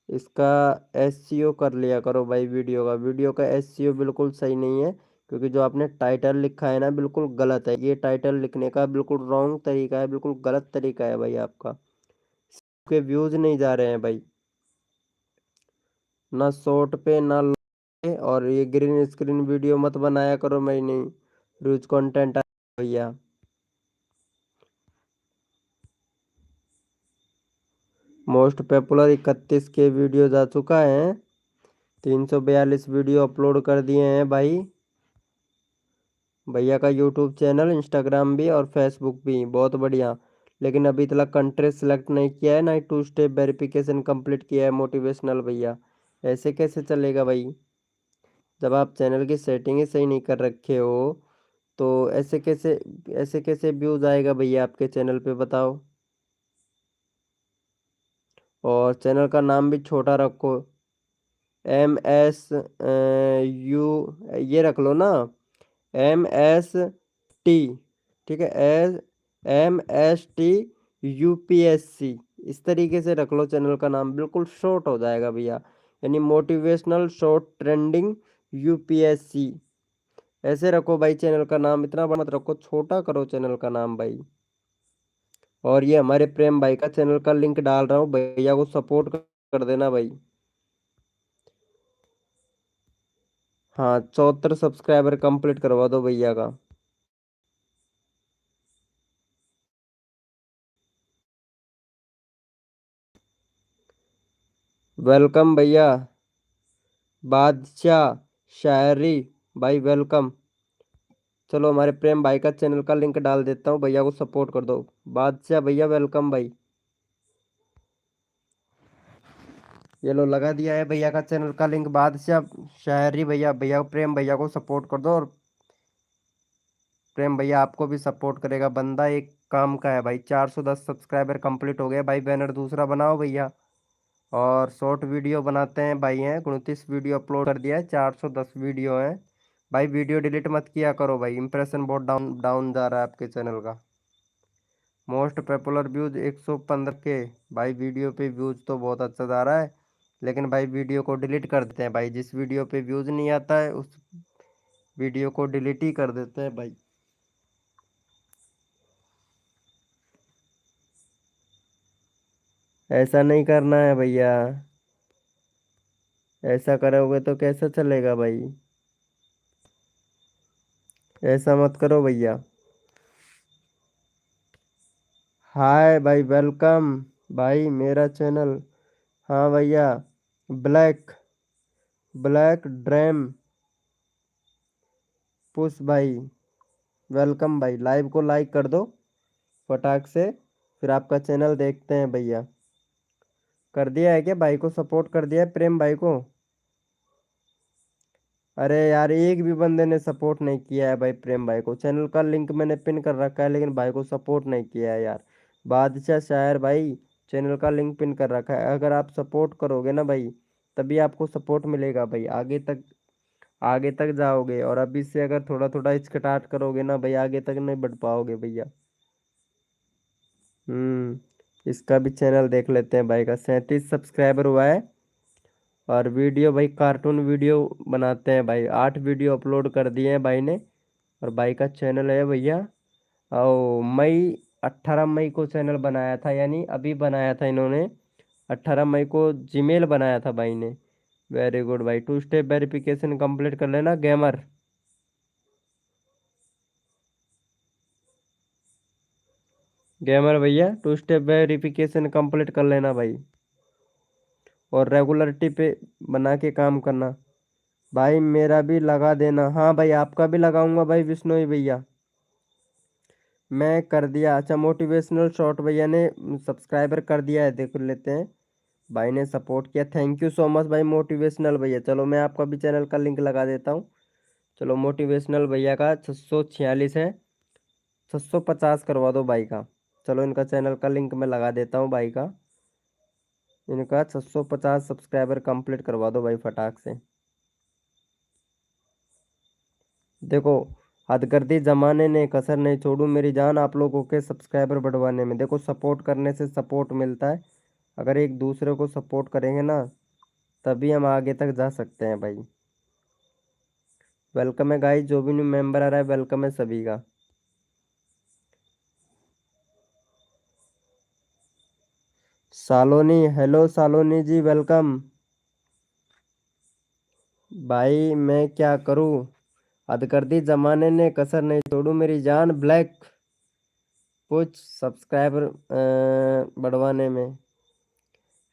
इसका एसईओ कर लिया करो भाई। वीडियो का एसईओ बिल्कुल सही नहीं है, क्योंकि जो आपने टाइटल लिखा है ना बिल्कुल गलत है। ये टाइटल लिखने का बिल्कुल रॉन्ग तरीका है, बिल्कुल गलत तरीका है भाई आपका। के व्यूज नहीं जा रहे हैं भाई, ना शॉर्ट पे ना long पे। और ये ग्रीन स्क्रीन वीडियो मत बनाया करो, मैं नहीं रोज कंटेंट भैया। मोस्ट पॉपुलर 31 के वीडियो जा चुका है। 342 वीडियो अपलोड कर दिए हैं भाई। भैया का यूट्यूब चैनल, इंस्टाग्राम भी और फेसबुक भी बहुत बढ़िया। लेकिन अभी तक कंट्री सेलेक्ट नहीं किया है, ना ही 2 स्टेप वेरिफिकेशन कंप्लीट किया है मोटिवेशनल भैया। ऐसे कैसे चलेगा भाई? जब आप चैनल की सेटिंग ही सही नहीं कर रखे हो तो ऐसे कैसे व्यूज आएगा भैया आपके चैनल पे, बताओ। और चैनल का नाम भी छोटा रखो। MSU ये रख लो ना, MST। ठीक है, MST UPSC। इस तरीके से रख लो चैनल का नाम, बिल्कुल शॉर्ट हो जाएगा भैया। यानी मोटिवेशनल शॉर्ट ट्रेंडिंग यूपीएससी। ऐसे रखो भाई चैनल का नाम, इतना बड़ा मत रखो, छोटा करो चैनल का नाम भाई। और ये हमारे प्रेम भाई का चैनल का लिंक डाल रहा हूँ, भैया को सपोर्ट कर देना भाई। हाँ, 74 सब्सक्राइबर कंप्लीट करवा दो भैया का। वेलकम भैया। बादशाह शायरी भाई वेलकम। चलो हमारे प्रेम भाई का चैनल का लिंक डाल देता हूँ, भैया को सपोर्ट कर दो। बादशाह भैया वेलकम भाई। ये लो लगा दिया है भैया का चैनल का लिंक, बादशाह शायरी भैया। भैया प्रेम भैया को सपोर्ट कर दो। और प्रेम भैया आपको भी सपोर्ट करेगा, बंदा एक काम का है भाई। 410 सब्सक्राइबर कंप्लीट हो गए भाई, बैनर दूसरा बनाओ भैया। और शॉर्ट वीडियो बनाते हैं भाई, हैं 29 वीडियो अपलोड कर दिया है, 410 वीडियो है भाई। वीडियो डिलीट मत किया करो भाई, इंप्रेशन बहुत डाउन डाउन जा रहा है आपके चैनल का। मोस्ट पॉपुलर व्यूज 115 के भाई। वीडियो पे व्यूज तो बहुत अच्छा जा रहा है, लेकिन भाई वीडियो को डिलीट कर देते हैं भाई। जिस वीडियो पे व्यूज नहीं आता है उस वीडियो को डिलीट ही कर देते हैं भाई। ऐसा नहीं करना है भैया, ऐसा करोगे तो कैसे चलेगा भाई? ऐसा मत करो भैया। हाय भाई वेलकम भाई मेरा चैनल। हाँ भैया। ब्लैक ब्लैक ड्रैम पुश भाई वेलकम भाई। लाइव को लाइक कर दो फटाक से, फिर आपका चैनल देखते हैं भैया। कर दिया है क्या? भाई को सपोर्ट कर दिया है प्रेम भाई को? अरे यार एक भी बंदे ने सपोर्ट नहीं किया है भाई प्रेम भाई को। चैनल का लिंक मैंने पिन कर रखा है, लेकिन भाई को सपोर्ट नहीं किया है यार। बादशाह शायर भाई, चैनल का लिंक पिन कर रखा है, अगर आप सपोर्ट करोगे ना भाई तभी आपको सपोर्ट मिलेगा भाई। आगे तक जाओगे। और अभी से अगर थोड़ा थोड़ा स्टार्ट करोगे ना भाई, आगे तक नहीं बढ़ पाओगे भैया। इसका भी चैनल देख लेते हैं भाई का। 37 सब्सक्राइबर हुआ है। और वीडियो भाई कार्टून वीडियो बनाते हैं भाई। 8 वीडियो अपलोड कर दिए हैं भाई ने। और भाई का चैनल है भैया। और 18 मई को चैनल बनाया था, यानी अभी बनाया था इन्होंने। 18 मई को जीमेल बनाया था भाई ने। वेरी गुड भाई। 2 स्टेप वेरिफिकेशन कंप्लीट कर लेना गेमर। गेमर भैया 2 स्टेप वेरिफिकेशन कंप्लीट कर लेना भाई। और रेगुलरिटी पे बना के काम करना भाई। मेरा भी लगा देना। हाँ भाई आपका भी लगाऊंगा भाई विष्णु भैया। मैं कर दिया। अच्छा मोटिवेशनल शॉर्ट भैया ने सब्सक्राइबर कर दिया है, देख लेते हैं। भाई ने सपोर्ट किया, थैंक यू सो मच भाई मोटिवेशनल भैया। चलो मैं आपका भी चैनल का लिंक लगा देता हूँ। चलो मोटिवेशनल भैया का 646 है, 650 करवा दो भाई का। चलो इनका चैनल का लिंक मैं लगा देता हूँ भाई का। इनका 650 सब्सक्राइबर कंप्लीट करवा दो भाई फटाक से। देखो, हद कर दी जमाने ने, कसर नहीं छोड़ू मेरी जान आप लोगों के सब्सक्राइबर बढ़वाने में। देखो सपोर्ट करने से सपोर्ट मिलता है। अगर एक दूसरे को सपोर्ट करेंगे ना, तभी हम आगे तक जा सकते हैं भाई। वेलकम है गाइस, जो भी न्यू मेंबर आ रहा है वेलकम है सभी का। सालोनी, हेलो सालोनी जी वेलकम। भाई मैं क्या करूं, हद कर दी जमाने ने, कसर नहीं छोड़ू मेरी जान ब्लैक, कुछ सब्सक्राइबर बढ़वाने में।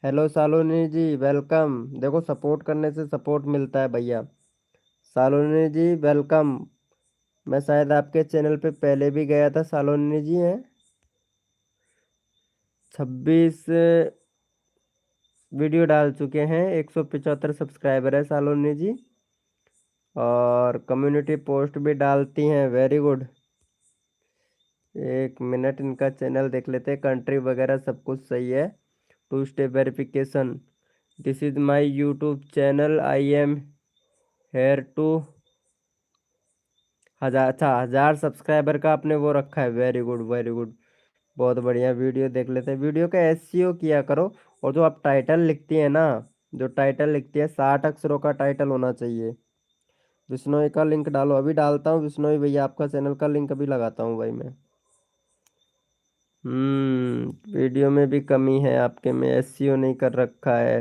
हेलो सालोनी जी वेलकम। देखो सपोर्ट करने से सपोर्ट मिलता है भैया। सालोनी जी वेलकम। मैं शायद आपके चैनल पे पहले भी गया था सालोनी जी हैं। 26 वीडियो डाल चुके हैं, 175 सब्सक्राइबर है सालोनी जी। और कम्युनिटी पोस्ट भी डालती हैं, वेरी गुड। एक मिनट इनका चैनल देख लेते हैं, कंट्री वगैरह सब कुछ सही है। Two step verification, this is my YouTube channel, I am here to. 1000, अच्छा 1000 सब्सक्राइबर का आपने वो रखा है, वेरी गुड वेरी गुड। बहुत बढ़िया, वीडियो देख लेते हैं। वीडियो का एसईओ किया करो। और जो आप टाइटल लिखती है ना, जो टाइटल लिखती है 60 अक्षरों का टाइटल होना चाहिए। विश्नोई का लिंक डालो, अभी डालता हूँ विश्नोई भैया, आपका चैनल का लिंक अभी लगाता हूँ भाई मैं। वीडियो में भी कमी है आपके में, एसईओ नहीं कर रखा है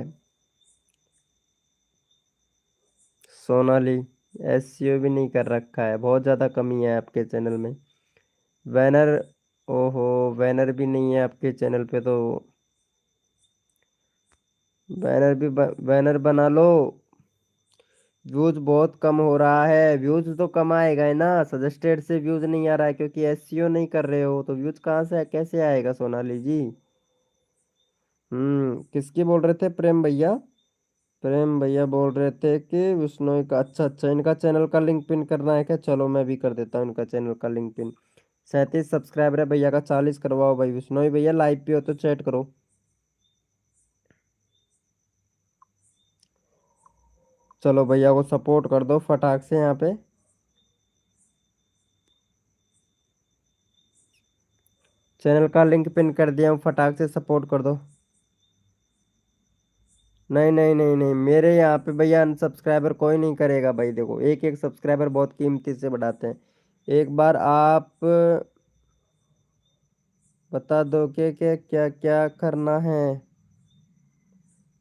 सोनाली। एसईओ भी नहीं कर रखा है, बहुत ज़्यादा कमी है आपके चैनल में। बैनर, ओहो, बैनर भी नहीं है आपके चैनल पे तो। बैनर बना लो। व्यूज बहुत कम हो रहा है, व्यूज तो कम आएगा ही ना, सजेस्टेड से व्यूज नहीं आ रहा है क्योंकि एसईओ नहीं कर रहे हो, तो व्यूज कहाँ से कैसे आएगा सोनाली जी। किसकी बोल रहे थे, प्रेम भैया? प्रेम भैया बोल रहे थे कि विष्णु का, अच्छा अच्छा, इनका चैनल का लिंक पिन करना है क्या? चलो मैं भी कर देता हूँ इनका चैनल का लिंक पिन। 37 सब्सक्राइबर है भैया का, 40 करवाओ भाई। विष्णु भैया लाइव पे हो तो चैट करो। चलो भैया को सपोर्ट कर दो फटाक से यहाँ पे। चैनल का लिंक पिन कर दिया हूँ, फटाक से सपोर्ट कर दो। नहीं नहीं नहीं नहीं, मेरे यहाँ पे भैया अनसब्सक्राइबर कोई नहीं करेगा भाई। देखो एक एक सब्सक्राइबर बहुत कीमती से बढ़ाते हैं। एक बार आप बता दो कि क्या क्या करना है।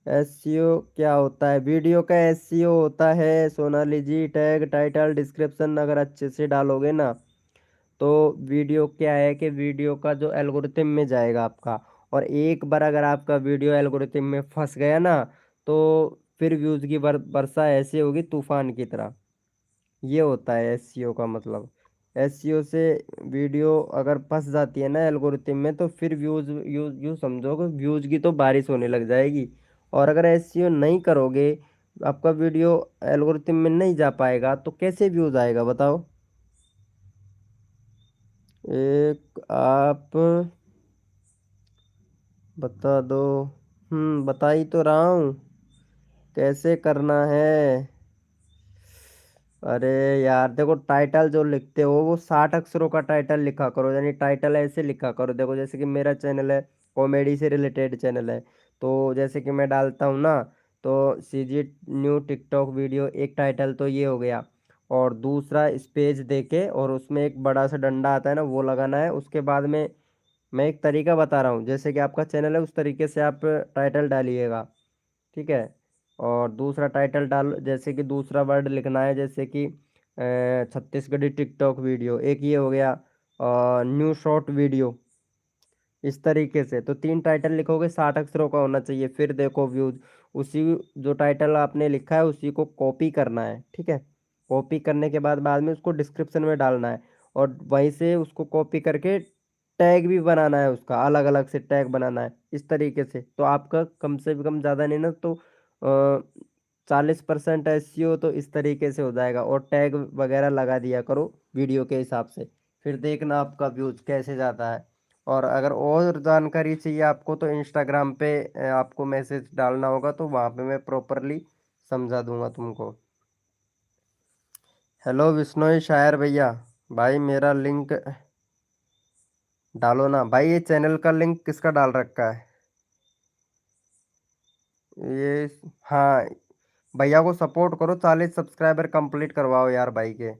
एसईओ क्या होता है? वीडियो का एसईओ होता है सोनाली जी, टैग टाइटल डिस्क्रिप्शन अगर अच्छे से डालोगे ना, तो वीडियो क्या है कि वीडियो का जो एल्गोरिथम में जाएगा आपका। और एक बार अगर आपका वीडियो एल्गोरिथम में फंस गया ना, तो फिर व्यूज की वर्षा ऐसी होगी तूफान की तरह। ये होता है एसईओ का मतलब। एसईओ से वीडियो अगर फंस जाती है ना एल्गोरिथम में, तो फिर व्यूज यूज यूँ समझो कि व्यूज की तो बारिश होने लग जाएगी। और अगर एसईओ नहीं करोगे, आपका वीडियो एल्गोरिथम में नहीं जा पाएगा, तो कैसे व्यूज आएगा बताओ? एक आप बता दो। बता ही तो रहा हूँ कैसे करना है। अरे यार देखो, टाइटल जो लिखते हो वो 60 अक्षरों का टाइटल लिखा करो, यानी टाइटल ऐसे लिखा करो। देखो जैसे कि मेरा चैनल है, कॉमेडी से रिलेटेड चैनल है, तो जैसे कि मैं डालता हूँ ना, तो सीजी न्यू टिकटॉक वीडियो, एक टाइटल तो ये हो गया। और दूसरा स्पेस देके और उसमें एक बड़ा सा डंडा आता है ना, वो लगाना है। उसके बाद में मैं एक तरीका बता रहा हूँ, जैसे कि आपका चैनल है उस तरीके से आप टाइटल डालिएगा, ठीक है। और दूसरा टाइटल डाल, जैसे कि दूसरा वर्ड लिखना है, जैसे कि छत्तीसगढ़ी टिकटॉक वीडियो, एक ये हो गया। और न्यू शॉर्ट वीडियो, इस तरीके से। तो 3 टाइटल लिखोगे, 60 अक्षरों का होना चाहिए, फिर देखो व्यूज। उसी जो टाइटल आपने लिखा है उसी को कॉपी करना है, ठीक है। कॉपी करने के बाद बाद में उसको डिस्क्रिप्शन में डालना है, और वहीं से उसको कॉपी करके टैग भी बनाना है, उसका अलग अलग से टैग बनाना है इस तरीके से। तो आपका कम से कम ज़्यादा नहीं ना तो 40% एसईओ तो इस तरीके से हो जाएगा। और टैग वगैरह लगा दिया करो वीडियो के हिसाब से, फिर देखना आपका व्यूज कैसे जाता है। और अगर और जानकारी चाहिए आपको तो इंस्टाग्राम पे आपको मैसेज डालना होगा, तो वहाँ पे मैं प्रॉपरली समझा दूंगा तुमको। हेलो विष्णोई शायर भैया, भाई मेरा लिंक डालो ना भाई। ये चैनल का लिंक किसका डाल रखा है ये? हाँ, भैया को सपोर्ट करो, 40 सब्सक्राइबर कंप्लीट करवाओ यार भाई के।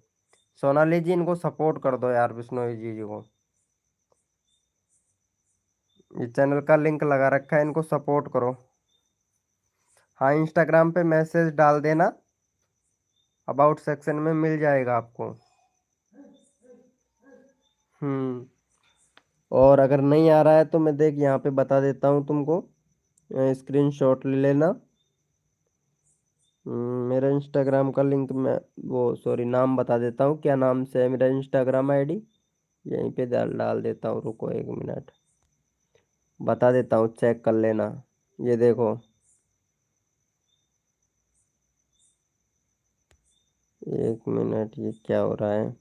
सोनाली जी इनको सपोर्ट कर दो यार, बिश्नोई जी को। ये चैनल का लिंक लगा रखा है, इनको सपोर्ट करो। हाँ, इंस्टाग्राम पे मैसेज डाल देना, अबाउट सेक्शन में मिल जाएगा आपको। हम्म। और अगर नहीं आ रहा है तो मैं देख यहाँ पे बता देता हूँ तुमको, स्क्रीनशॉट ले लेना। मेरा इंस्टाग्राम का लिंक मैं वो सॉरी नाम बता देता हूँ, क्या नाम से है मेरा इंस्टाग्राम आईडी। यहीं पे डाल डाल देता हूँ, रुको 1 मिनट, बता देता हूँ, चेक कर लेना। ये देखो, 1 मिनट, ये क्या हो रहा है,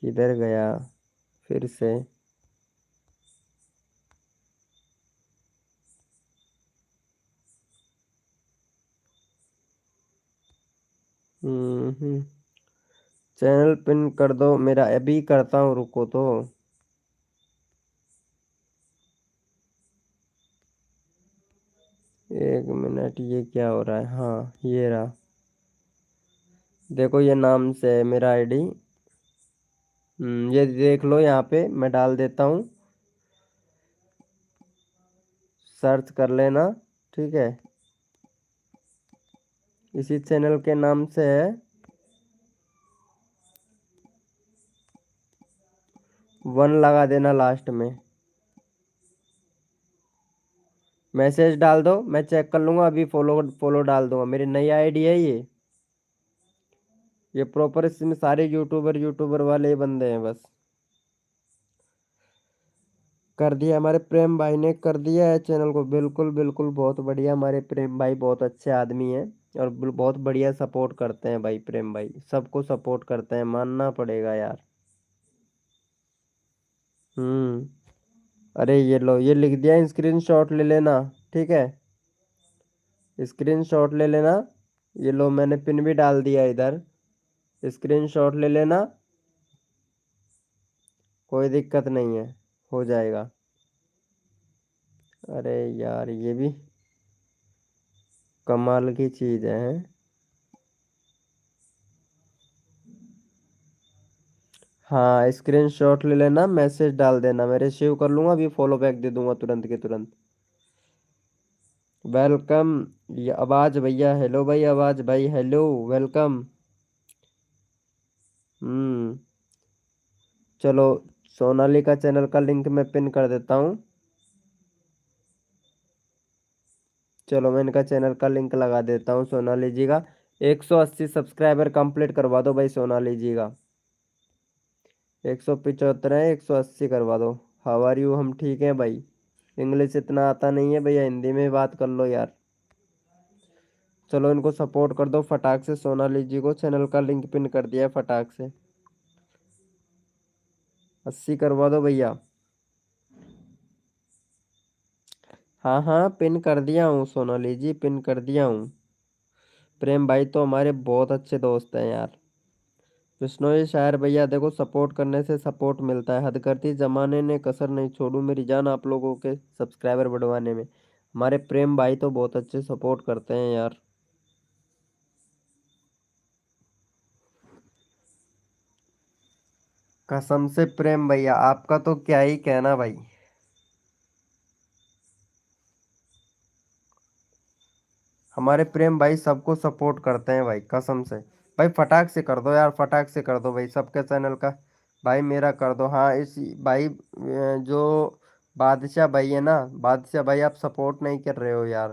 किधर गया फिर से। हम्म। चैनल पिन कर दो मेरा, अभी करता हूँ, रुको तो। 1 मिनट, ये क्या हो रहा है, हाँ ये रहा, देखो ये नाम से है मेरा आईडी। ये देख लो, यहाँ पे मैं डाल देता हूँ, सर्च कर लेना, ठीक है। इसी चैनल के नाम से है, 1 लगा देना लास्ट में। मैसेज डाल दो, मैं चेक कर लूंगा, अभी फॉलो फॉलो डाल दूंगा, मेरी नई आईडी है ये प्रॉपर, इसमें सारे यूट्यूबर यूट्यूबर वाले ही बंदे हैं बस। कर दिया, हमारे प्रेम भाई ने कर दिया है चैनल को, बिल्कुल बिल्कुल, बहुत बढ़िया, हमारे प्रेम भाई बहुत अच्छे आदमी हैं। और बहुत बढ़िया सपोर्ट करते हैं भाई, प्रेम भाई सबको सपोर्ट करते हैं, मानना पड़ेगा यार। हम्म। अरे ये लो, ये लिख दिया, स्क्रीनशॉट ले लेना, ठीक है, स्क्रीनशॉट ले लेना। ये लो, मैंने पिन भी डाल दिया इधर, स्क्रीनशॉट ले लेना, कोई दिक्कत नहीं है, हो जाएगा। अरे यार, ये भी कमाल की चीज है। हाँ, स्क्रीनशॉट ले लेना, मैसेज डाल देना, मैं रिसीव कर लूंगा, अभी फॉलो बैक दे दूंगा तुरंत के तुरंत। वेलकम, ये आवाज भैया, हेलो भाई, आवाज भाई, हेलो, वेलकम। हम्म। चलो, सोनाली का चैनल का लिंक मैं पिन कर देता हूँ। चलो, मैं इनका चैनल का लिंक लगा देता हूँ, सोनाली जी का। 180 सब्सक्राइबर कंप्लीट करवा दो भाई सोनाली जी का। 175 है, 180 करवा दो। हाउ आर यू, हम ठीक हैं भाई। इंग्लिश इतना आता नहीं है भैया, हिंदी में बात कर लो यार। चलो, इनको सपोर्ट कर दो फटाक से, सोनाली जी को चैनल का लिंक पिन कर दिया है फटाक से। 80 करवा दो भैया। हाँ हाँ, पिन कर दिया हूँ सोनाली जी, पिन कर दिया हूँ। प्रेम भाई तो हमारे बहुत अच्छे दोस्त हैं यार। बिश्नोई शायर भैया, देखो सपोर्ट करने से सपोर्ट मिलता है, हदगर्दी जमाने ने कसर नहीं छोड़ू मेरी जान आप लोगों के सब्सक्राइबर बढ़वाने में। हमारे प्रेम भाई तो बहुत अच्छे सपोर्ट करते हैं यार। कसम से प्रेम भैया, आपका तो क्या ही कहना भाई। हमारे प्रेम भाई सबको सपोर्ट करते हैं भाई, कसम से। भाई फटाक से कर दो यार, फटाक से कर दो भाई, सबके चैनल का। भाई मेरा कर दो, हाँ इस भाई जो बादशाह भाई है ना, बादशाह भाई आप सपोर्ट नहीं कर रहे हो यार।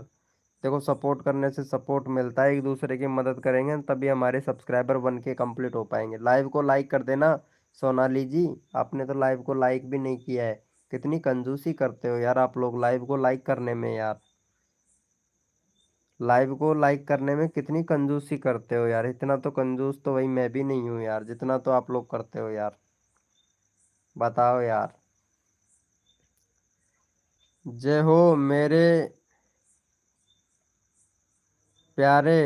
देखो, सपोर्ट करने से सपोर्ट मिलता है, एक दूसरे की मदद करेंगे तभी हमारे सब्सक्राइबर बन के कंप्लीट हो पाएंगे। लाइव को लाइक कर देना, सोनाली जी, आपने तो लाइव को लाइक भी नहीं किया है। कितनी कंजूसी करते हो यार आप लोग लाइव को लाइक करने में यार। लाइव को लाइक करने में कितनी कंजूसी करते हो यार। इतना तो कंजूस तो भाई मैं भी नहीं हूँ यार, जितना तो आप लोग करते हो यार। बताओ यार। जय हो मेरे प्यारे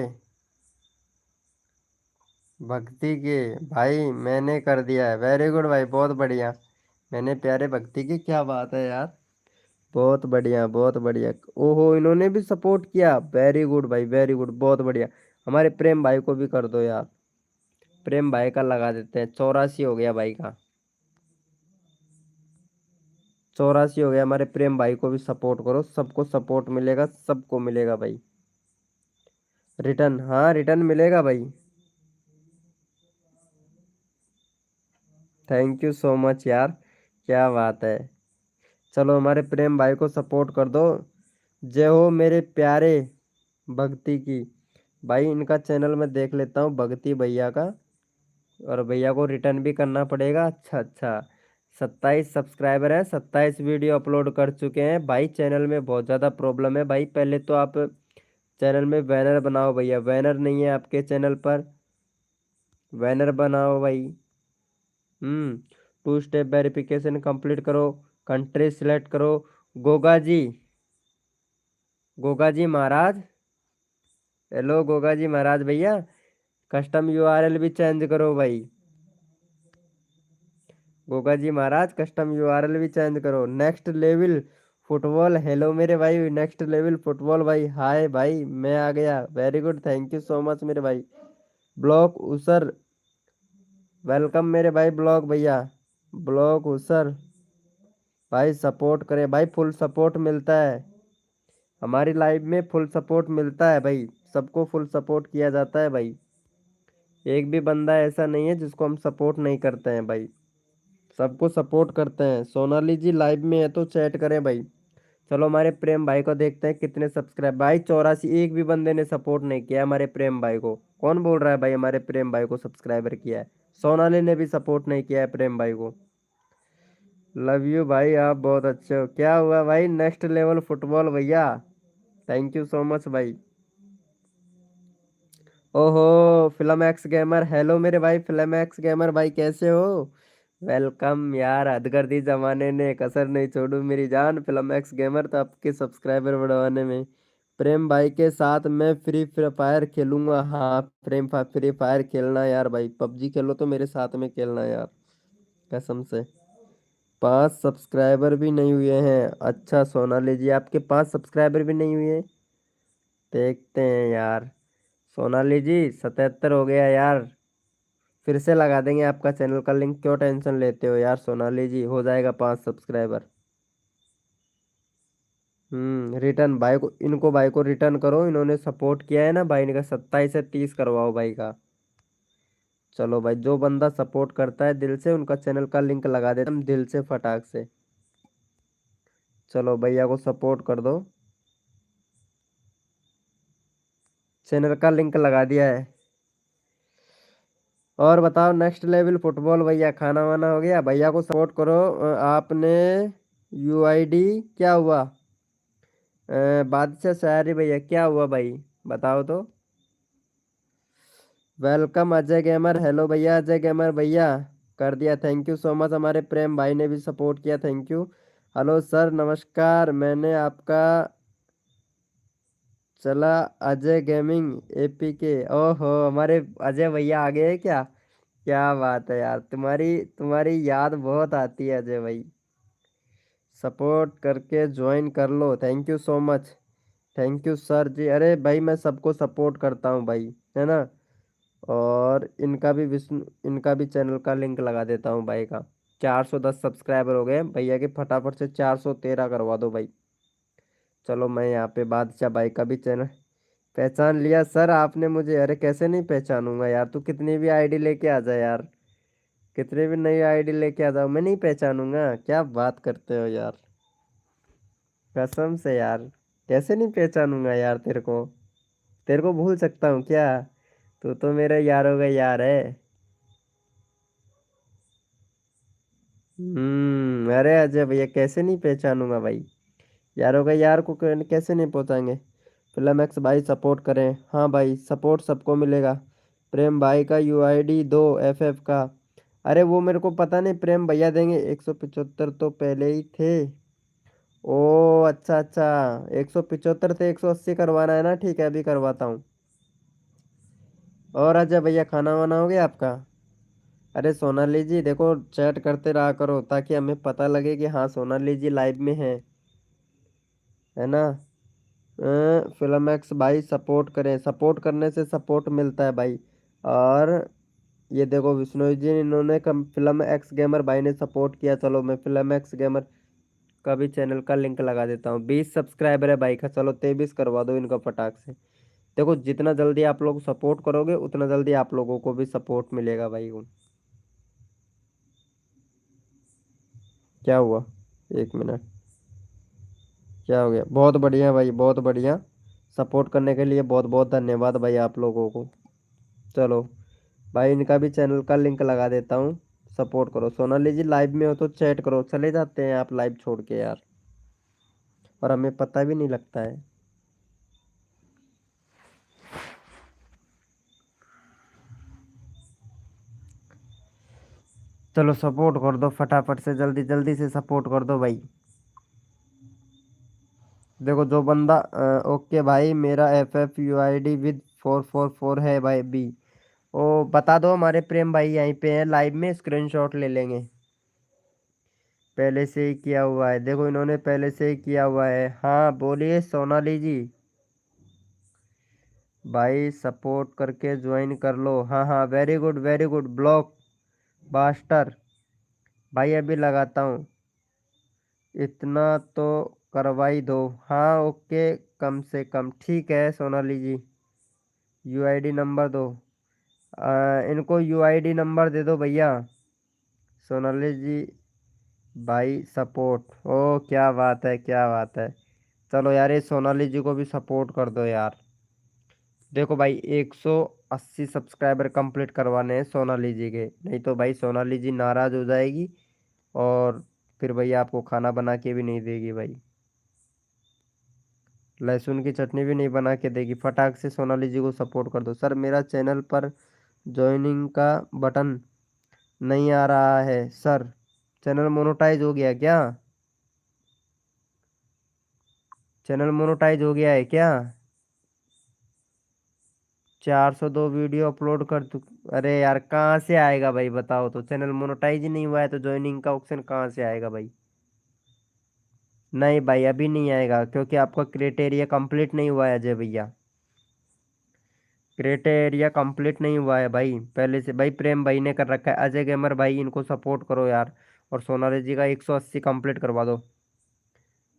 भक्ति के भाई, मैंने कर दिया है। वेरी गुड भाई, बहुत बढ़िया। मैंने प्यारे भक्ति की, क्या बात है यार। बहुत बढ़िया बहुत बढ़िया। ओहो, इन्होंने भी सपोर्ट किया। वेरी गुड भाई, वेरी गुड, बहुत बढ़िया। हमारे प्रेम भाई को भी कर दो यार। प्रेम भाई का लगा देते हैं। 84 हो गया भाई का। 84 हो गया। हमारे प्रेम भाई को भी सपोर्ट करो। सबको सपोर्ट मिलेगा, सबको मिलेगा भाई। रिटर्न, हाँ रिटर्न मिलेगा भाई। थैंक यू सो मच यार। क्या बात है। चलो हमारे प्रेम भाई को सपोर्ट कर दो। जय हो मेरे प्यारे भक्ति की। भाई इनका चैनल मैं देख लेता हूँ, भक्ति भैया का। और भैया को रिटर्न भी करना पड़ेगा। अच्छा अच्छा। 27 सब्सक्राइबर हैं, 27 वीडियो अपलोड कर चुके हैं भाई। चैनल में बहुत ज़्यादा प्रॉब्लम है भाई। पहले तो आप चैनल में बैनर बनाओ भैया। बैनर नहीं है आपके चैनल पर। बैनर बनाओ भाई। 2 स्टेप वेरिफिकेशन कंप्लीट करो। कंट्री सिलेक्ट करो। गोगा जी, गोगा जी महाराज। हेलो गोगा जी महाराज भैया। कस्टम यूआरएल भी चेंज करो भाई। गोगा जी महाराज, कस्टम यूआरएल भी चेंज करो। नेक्स्ट लेवल फुटबॉल, हेलो मेरे भाई। नेक्स्ट लेवल फुटबॉल भाई, हाय भाई मैं आ गया। Very good, thank you so much मेरे भाई। ब्लॉक उसर, वेलकम मेरे भाई। ब्लॉक भैया, ब्लॉक उसर भाई, सपोर्ट करे भाई। फुल सपोर्ट मिलता है हमारी लाइव में। फुल सपोर्ट मिलता है भाई। सबको फुल सपोर्ट किया जाता है भाई। एक भी बंदा ऐसा नहीं है जिसको हम सपोर्ट नहीं करते हैं भाई। सबको सपोर्ट करते हैं। सोनाली जी लाइव में है तो चैट करें भाई। चलो हमारे प्रेम भाई को देखते हैं कितने सब्सक्राइब। भाई 84, एक भी बंदे ने सपोर्ट नहीं किया हमारे प्रेम भाई को। कौन बोल रहा है भाई हमारे प्रेम भाई को सब्सक्राइबर किया है। सोनाली ने भी सपोर्ट नहीं किया है प्रेम भाई को। लव यू भाई, आप बहुत अच्छे हो। क्या हुआ भाई, नेक्स्ट लेवल फुटबॉल भैया। थैंक यू सो मच भाई। ओहो, फिल्म एक्स गेमर, हेलो मेरे भाई फिल्म एक्स गेमर भाई, कैसे हो। वेलकम यार। हदगर्दी जमाने ने कसर नहीं छोड़ू मेरी जान। फिल्म एक्स गेमर तो आपके सब्सक्राइबर बढ़वाने में। प्रेम भाई के साथ मैं फ्री फायर खेलूंगा। हाँ फ्री फायर खेलना यार भाई। पबजी खेलो तो मेरे साथ में खेलना यार, कसम से। 5 सब्सक्राइबर भी नहीं हुए हैं। अच्छा सोनाली जी, आपके 5 सब्सक्राइबर भी नहीं हुए। देखते हैं यार। सोनाली जी 77 हो गया यार। फिर से लगा देंगे आपका चैनल का लिंक। क्यों टेंशन लेते हो यार सोनाली जी, हो जाएगा 5 सब्सक्राइबर। रिटर्न भाई को, इनको भाई को रिटर्न करो। इन्होंने सपोर्ट किया है ना भाई, इनका 27 से 30 करवाओ भाई का। चलो भाई, जो बंदा सपोर्ट करता है दिल से, उनका चैनल का लिंक लगा देते हम दिल से, फटाक से। चलो भैया को सपोर्ट कर दो। चैनल का लिंक लगा दिया है। और बताओ, नेक्स्ट लेवल फुटबॉल भैया, खाना वाना हो गया। भैया को सपोर्ट करो। आपने यूआईडी क्या हुआ। बादशाह शायरी भैया, क्या हुआ भाई, बताओ तो। वेलकम अजय गेमर, हेलो भैया अजय गेमर भैया। कर दिया, थैंक यू सो मच। हमारे प्रेम भाई ने भी सपोर्ट किया, थैंक यू। हेलो सर नमस्कार, मैंने आपका चला अजय गेमिंग एपी के। ओहो, हमारे अजय भैया आ गए हैं क्या। क्या बात है यार, तुम्हारी तुम्हारी याद बहुत आती है अजय भाई। सपोर्ट करके ज्वाइन कर लो, thank you so much. Thank you sir ji. अरे भाई मैं सबको सपोर्ट करता हूँ भाई, है ना। और इनका भी विष्णु, इनका भी चैनल का लिंक लगा देता हूँ भाई का। 410 सब्सक्राइबर हो गए भैया के, फटाफट से 413 करवा दो भाई। चलो मैं यहाँ पे बादशाह भाई का भी चैनल पहचान लिया सर आपने मुझे। अरे कैसे नहीं पहचानूंगा यार, तू कितनी भी आईडी लेके आ जा यार। कितने भी नई आईडी लेके आ जाओ, मैं नहीं पहचानूंगा। क्या बात करते हो यार, कसम से यार। कैसे नहीं पहचानूंगा यार तेरे को। तेरे को भूल सकता हूँ क्या। तू तो मेरे यारों का यार है। अरे अजय भैया कैसे नहीं पहचानूंगा भाई। यारों का यार को कैसे नहीं पहुंचाएंगे। फिल्म एक्स भाई सपोर्ट करें। हाँ भाई सपोर्ट सबको मिलेगा। प्रेम भाई का यूआईडी दो एफएफ का। अरे वो मेरे को पता नहीं, प्रेम भैया देंगे। 175 तो पहले ही थे। ओ अच्छा अच्छा। 175 से 180 करवाना है ना, ठीक है अभी करवाता हूँ। और अजय भैया खाना वाना हो गया आपका। अरे सोनाली जी देखो, चैट करते रहा करो ताकि हमें पता लगे कि हाँ सोनाली जी लाइव में है ना। फिल्म एक्स भाई सपोर्ट करें, सपोर्ट करने से सपोर्ट मिलता है भाई। और ये देखो विष्णु जी इन्होंने कम फिल्म एक्स गेमर भाई ने सपोर्ट किया। चलो मैं फिल्म एक्स गेमर का भी चैनल का लिंक लगा देता हूँ। 20 सब्सक्राइबर है भाई का, चलो 23 करवा दो इनका फटाक से। देखो जितना जल्दी आप लोग सपोर्ट करोगे उतना जल्दी आप लोगों को भी सपोर्ट मिलेगा भाई। क्या हुआ? एक मिनट। क्या हो गया? बहुत बढ़िया भाई, बहुत बढ़िया। सपोर्ट करने के लिए बहुत बहुत धन्यवाद भाई आप लोगों को। चलो भाई इनका भी चैनल का लिंक लगा देता हूँ। सपोर्ट करो। सोनाली जी लाइव में हो तो चैट करो, चले जाते हैं आप लाइव छोड़ के यार। और हमें पता भी नहीं लगता है। चलो सपोर्ट कर दो फटाफट से, जल्दी जल्दी से सपोर्ट कर दो भाई। देखो जो बंदा ओके भाई मेरा FFUID विद 444 है भाई बी। ओ बता दो, हमारे प्रेम भाई यहीं पे हैं लाइव में, स्क्रीनशॉट ले लेंगे। पहले से ही किया हुआ है, देखो इन्होंने पहले से ही किया हुआ है। हाँ बोलिए सोनाली जी। भाई सपोर्ट करके ज्वाइन कर लो। हाँ हाँ वेरी गुड ब्लॉक बास्टर। भाई अभी लगाता हूँ। इतना तो करवाई दो। हाँ ओके। कम से कम ठीक है सोनाली जी। यूआईडी नंबर दो। इनको यूआईडी नंबर दे दो भैया। सोनाली जी भाई सपोर्ट। ओ क्या बात है, क्या बात है। चलो यार ये सोनाली जी को भी सपोर्ट कर दो यार। देखो भाई 180 सब्सक्राइबर कंप्लीट करवाने हैं सोनाली जी के, नहीं तो भाई सोनाली जी नाराज हो जाएगी। और फिर भैया आपको खाना बना के भी नहीं देगी भाई। लहसुन की चटनी भी नहीं बना के देगी। फटाक से सोनाली जी को सपोर्ट कर दो। सर मेरा चैनल पर ज्वाइनिंग का बटन नहीं आ रहा है सर। चैनल मोनेटाइज हो गया क्या? चैनल मोनेटाइज हो गया है क्या? 402 वीडियो अपलोड कर चुक। अरे यार कहाँ से आएगा भाई बताओ तो, चैनल मोनेटाइज ही नहीं हुआ है तो ज्वाइनिंग का ऑप्शन कहाँ से आएगा भाई। नहीं भाई अभी नहीं आएगा क्योंकि आपका क्राइटेरिया कंप्लीट नहीं हुआ है अजय भैया। क्राइटेरिया कंप्लीट नहीं हुआ है भाई पहले से। भाई प्रेम भाई ने कर रखा है, अजय गेमर भाई इनको सपोर्ट करो यार। और सोनाली जी का 180 कंप्लीट करवा दो।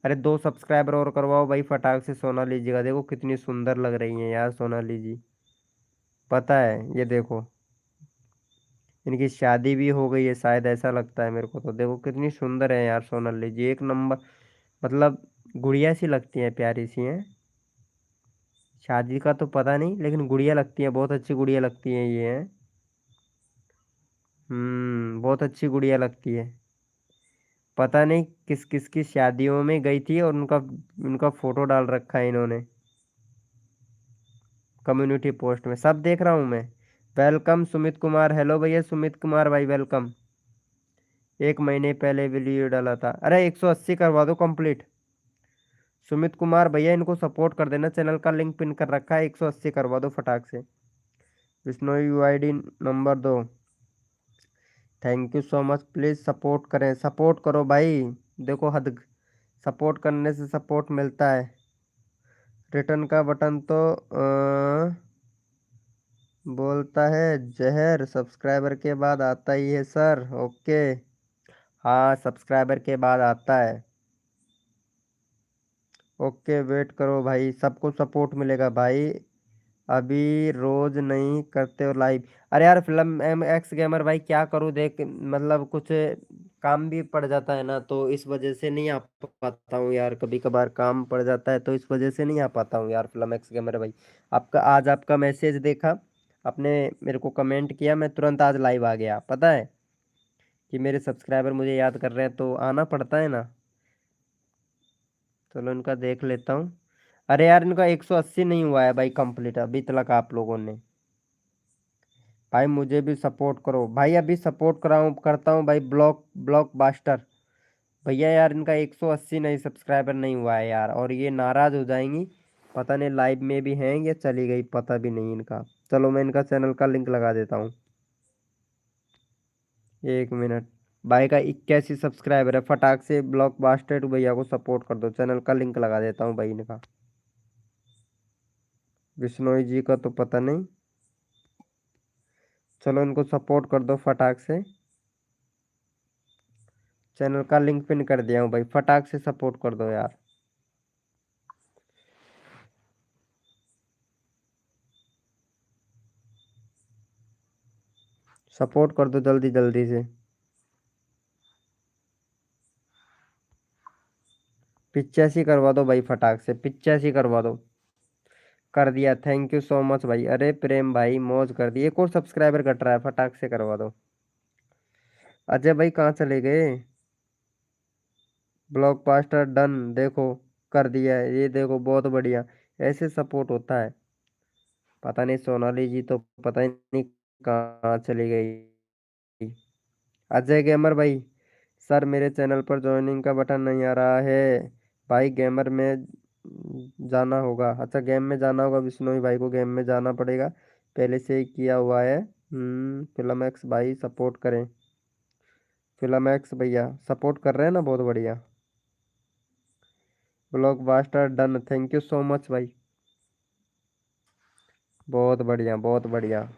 अरे 2 सब्सक्राइबर और करवाओ भाई फटाक से। सोनाली जी का देखो कितनी सुंदर लग रही है यार सोनाली जी। पता है ये देखो, इनकी शादी भी हो गई है शायद, ऐसा लगता है मेरे को तो। देखो कितनी सुंदर है यार सोनाली जी, एक नंबर। मतलब गुड़िया सी लगती है, प्यारी सी हैं। शादी का तो पता नहीं लेकिन गुड़िया लगती है, बहुत अच्छी गुड़िया लगती है ये हैं। बहुत अच्छी गुड़िया लगती है। पता नहीं किस किस की शादियों में गई थी और उनका उनका फोटो डाल रखा है इन्होंने कम्युनिटी पोस्ट में, सब देख रहा हूँ मैं। वेलकम सुमित कुमार। हेलो भैया सुमित कुमार भाई वेलकम। 1 महीने पहले वीडियो डाला था। अरे 180 करवा दो कंप्लीट। सुमित कुमार भैया इनको सपोर्ट कर देना, चैनल का लिंक पिन कर रखा है। 180 करवा दो फटाक से। विष्णु यूआईडी नंबर दो। Thank you so much. Please support करें, सपोर्ट करो भाई। देखो हद, सपोर्ट करने से सपोर्ट मिलता है। रिटर्न का बटन तो बोलता है जहर सब्सक्राइबर के बाद आता ही है सर। ओके। हाँ सब्सक्राइबर के बाद आता है। ओके वेट करो भाई, सबको सपोर्ट मिलेगा भाई। अभी रोज नहीं करते हो लाइव। अरे यार फिल्म एम एक्स गेमर भाई क्या करूँ देख, मतलब कुछ काम भी पड़ जाता है ना, तो इस वजह से नहीं आ पाता हूँ यार। कभी कभार काम पड़ जाता है तो इस वजह से नहीं आ पाता हूँ यार। फिल्म एक्स गेमर भाई आपका, आज आपका मैसेज देखा, आपने मेरे को कमेंट किया, मैं तुरंत आज लाइव आ गया पता है। कि मेरे सब्सक्राइबर मुझे याद कर रहे हैं, तो आना पड़ता है ना। चलो इनका देख लेता हूँ। अरे यार इनका 180 नहीं हुआ है भाई कंप्लीट अभी तक आप लोगों ने। भाई मुझे भी सपोर्ट करो भाई, अभी सपोर्ट कराऊँ करता हूँ भाई। ब्लॉक बास्टर भैया यार, इनका 180 नहीं सब्सक्राइबर नहीं हुआ है यार, और ये नाराज हो जाएंगी। पता नहीं लाइव में भी हैं या चली गई, पता भी नहीं इनका। चलो मैं इनका चैनल का लिंक लगा देता हूँ। 1 मिनट। भाई का 81 सब्सक्राइबर है, फटाक से ब्लॉक बास्टर भैया को सपोर्ट कर दो। चैनल का लिंक लगा देता हूँ भाई इनका। बिश्नोई जी का तो पता नहीं। चलो इनको सपोर्ट कर दो फटाक से। चैनल का लिंक पिन कर दिया हूँ भाई, फटाक से सपोर्ट कर दो यार। सपोर्ट कर दो जल्दी जल्दी से। 85 करवा दो भाई, फटाक से 85 करवा दो। कर दिया, थैंक यू सो मच भाई। अरे प्रेम भाई मौज कर दिए, एक और सब्सक्राइबर कट रहा है, फटाक से करवा दो। अजय भाई कहाँ चले गए? ब्लॉकबस्टर डन, देखो कर दिया है ये, देखो बहुत बढ़िया। ऐसे सपोर्ट होता है। पता नहीं सोनाली जी तो पता ही नहीं कहाँ चली गई। अजय गेमर भाई, सर मेरे चैनल पर ज्वाइनिंग का बटन नहीं आ रहा है। भाई गेमर में जाना होगा, अच्छा गेम में जाना होगा, विष्णु भाई को गेम में जाना पड़ेगा। पहले से ही किया हुआ है। फिल्म एक्स भाई सपोर्ट करें। फिल्म एक्स भैया सपोर्ट कर रहे हैं ना, बहुत बढ़िया। Blockbuster done, thank you so much भाई। बहुत बढ़िया बहुत बढ़िया।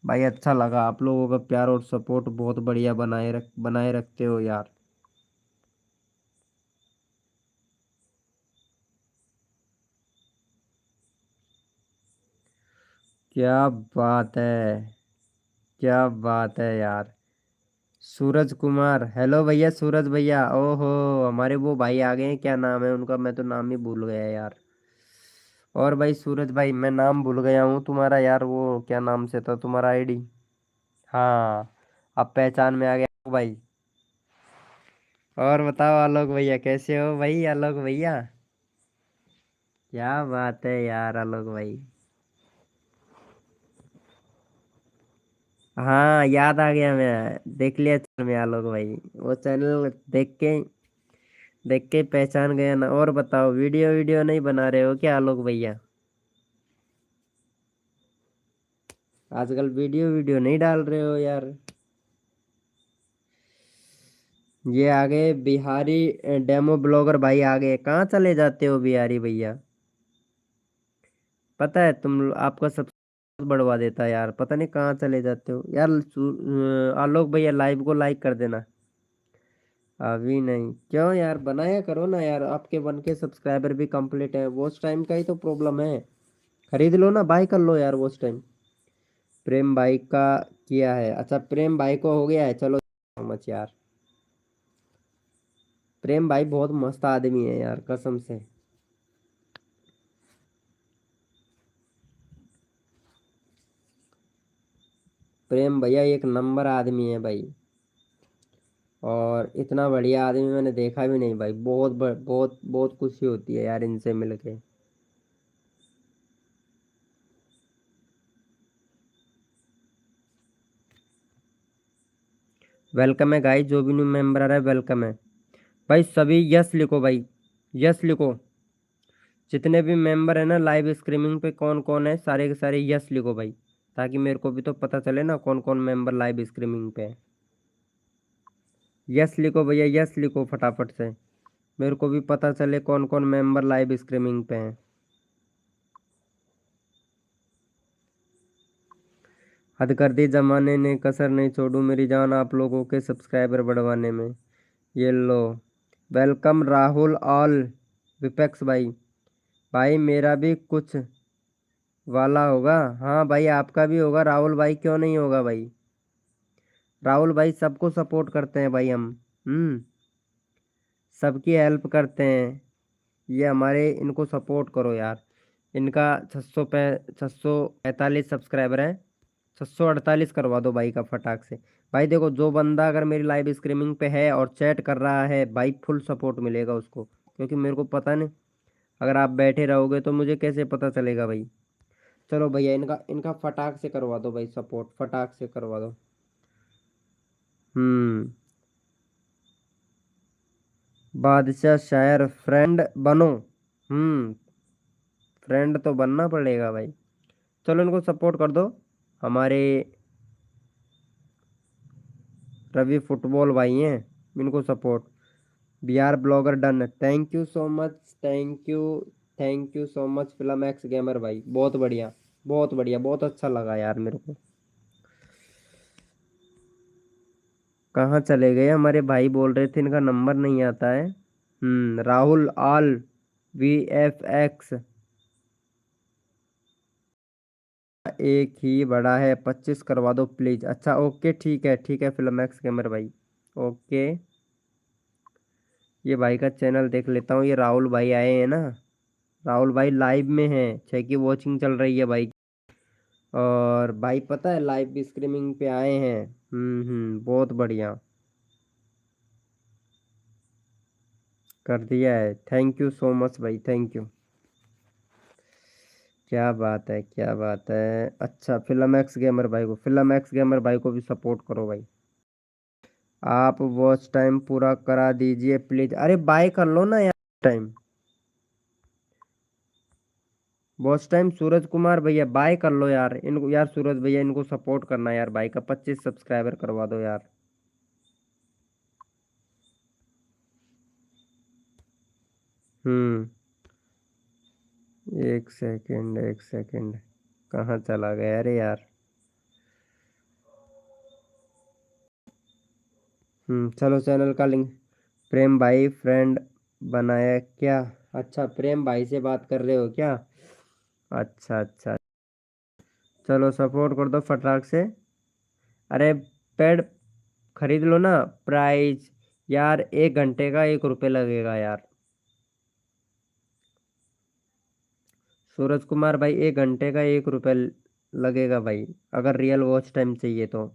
भाई अच्छा लगा, आप लोगों का प्यार और सपोर्ट बहुत बढ़िया बनाए रखते हो यार। क्या बात है, क्या बात है यार। सूरज कुमार, हेलो भैया सूरज भैया, ओहो हमारे वो भाई आ गए हैं, क्या नाम है उनका, मैं तो नाम ही भूल गया यार। और भाई सूरज भाई, मैं नाम भूल गया हूँ तुम्हारा यार, वो क्या नाम से था तुम्हारा आईडी। हाँ, अब पहचान में आ गया भाई। और बताओ आलोक भैया, कैसे हो भाई आलोक भैया? क्या बात है यार आलोक भाई। हाँ याद आ गया, मैं देख लिया चैनल में आलोक भाई। वो चैनल देख के पहचान गया ना। और बताओ वीडियो वीडियो नहीं बना रहे हो क्या आलोक भैया? आजकल वीडियो वीडियो नहीं डाल रहे हो यार। ये आ गए बिहारी डेमो ब्लॉगर भाई आ गए, कहाँ चले जाते हो बिहारी भैया? पता है तुम, आपका सब बढ़वा देता है यार, पता नहीं कहाँ चले जाते हो यार। आलोक भैया लाइव को लाइक कर देना। अभी नहीं क्यों यार, बनाया करो ना यार, आपके 1K सब्सक्राइबर भी कंप्लीट है, वॉच टाइम का ही तो प्रॉब्लम है। खरीद लो ना, बाय कर लो यार वॉच टाइम। प्रेम भाई का किया है, अच्छा प्रेम भाई को हो गया है, चलो मच यार। प्रेम भाई बहुत मस्त आदमी है यार, कसम से। प्रेम भैया एक नंबर आदमी है भाई। और इतना बढ़िया आदमी मैंने देखा भी नहीं भाई, बहुत बहुत खुशी होती है यार इनसे मिलके। वेलकम है गाइस, जो भी न्यू मेंबर आ रहा है वेलकम है। भाई सभी यस लिखो भाई, यस लिखो। जितने भी मेंबर है ना लाइव स्ट्रीमिंग पे, कौन कौन है सारे के सारे यस लिखो भाई, ताकि मेरे को भी तो पता चले ना कौन कौन मेंबर लाइव स्ट्रीमिंग पे है। यस लिखो भैया, यस लिखो फटाफट से, मेरे को भी पता चले कौन कौन मेंबर लाइव स्ट्रीमिंग पे है। हद कर दी जमाने ने, कसर नहीं छोड़ू मेरी जान आप लोगों के सब्सक्राइबर बढ़वाने में। ये लो, वेलकम राहुल ऑल विपेक्स भाई। भाई मेरा भी कुछ वाला होगा। हाँ भाई आपका भी होगा राहुल भाई, क्यों नहीं होगा भाई। राहुल भाई सबको सपोर्ट करते हैं भाई हम। हम्म, सबकी हेल्प करते हैं। ये हमारे, इनको सपोर्ट करो यार। इनका 645 सब्सक्राइबर हैं। 648 करवा दो भाई का फटाक से। भाई देखो, जो बंदा अगर मेरी लाइव स्ट्रीमिंग पे है और चैट कर रहा है भाई, फुल सपोर्ट मिलेगा उसको, क्योंकि मेरे को पता नहीं, अगर आप बैठे रहोगे तो मुझे कैसे पता चलेगा भाई। चलो भैया, इनका इनका फटाक से करवा दो भाई सपोर्ट, फटाक से करवा दो। हम्म। बादशाह शायर फ्रेंड बनो। हम्म। फ्रेंड तो बनना पड़ेगा भाई। चलो इनको सपोर्ट कर दो। हमारे रवि फुटबॉल भाई हैं, इनको support. Bihar blogger done, thank you so much. Thank you. Thank you so much film x gamer भाई, बहुत बढ़िया। बहुत बढ़िया, बहुत अच्छा लगा यार मेरे को। कहाँ चले गए हमारे भाई, बोल रहे थे इनका नंबर नहीं आता है। राहुल आल VFX। एक ही बड़ा है, 25 करवा दो प्लीज। अच्छा ओके, ठीक है ठीक है फिल्म एक्स गेमर भाई। ओके। ये भाई का चैनल देख लेता हूँ, ये राहुल भाई आए हैं ना। राहुल भाई लाइव में हैं, 6 की वॉचिंग चल रही है भाई। और भाई पता है लाइव भी स्ट्रीमिंग पे आए हैं। बहुत बढ़िया। कर दिया है, थैंक यू सो मच भाई, थैंक यू। क्या बात है, क्या बात है। अच्छा, फिल्म एक्स गेमर भाई को, फिल्म एक्स गेमर भाई को भी सपोर्ट करो भाई। आप वॉच टाइम पूरा करा दीजिए प्लीज। अरे बाय कर लो ना यार time. Watch time Suraj Kumar भैया, बाय कर लो यार इनको, यार सूरज भैया इनको सपोर्ट करना यार, भाई का 25 सब्सक्राइबर करवा दो यार। हम्म। एक सेकंड, एक सेकंड। कहाँ चला गया अरे यार। चलो चैनल का लिंक। प्रेम भाई फ्रेंड बनाया क्या? अच्छा, प्रेम भाई से बात कर रहे हो क्या? अच्छा अच्छा। चलो सपोर्ट कर दो फटाक से। अरे पेड खरीद लो ना। प्राइस यार, 1 घंटे का 1 रुपये लगेगा यार। सूरज कुमार भाई, 1 घंटे का 1 रुपये लगेगा भाई, अगर रियल वॉच टाइम चाहिए तो।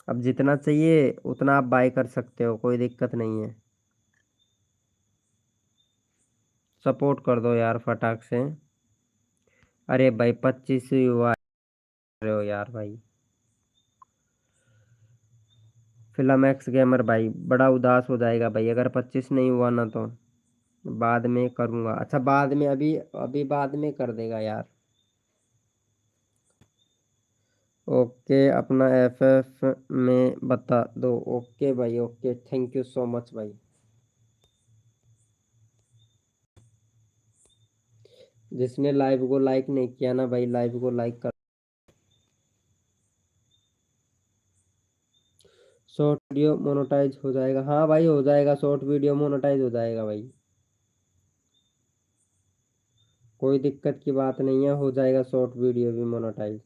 अब जितना चाहिए उतना आप बाय कर सकते हो, कोई दिक्कत नहीं है। सपोर्ट कर दो यार फटाक से। अरे भाई 25 ही हुआ रहे हो यार भाई। फिल्म एक्स गेमर भाई बड़ा उदास हो जाएगा भाई अगर 25 नहीं हुआ ना तो। बाद में करूँगा, अच्छा बाद में, अभी अभी बाद में कर देगा यार। ओके, अपना FF में बता दो। ओके भाई, okay, thank you so much भाई। जिसने लाइव को लाइक नहीं किया ना भाई, लाइव को लाइक कर। शॉर्ट वीडियो मोनेटाइज हो जाएगा, हाँ भाई हो जाएगा, शॉर्ट वीडियो मोनेटाइज हो जाएगा भाई। कोई दिक्कत की बात नहीं है, हो जाएगा शॉर्ट वीडियो भी मोनेटाइज।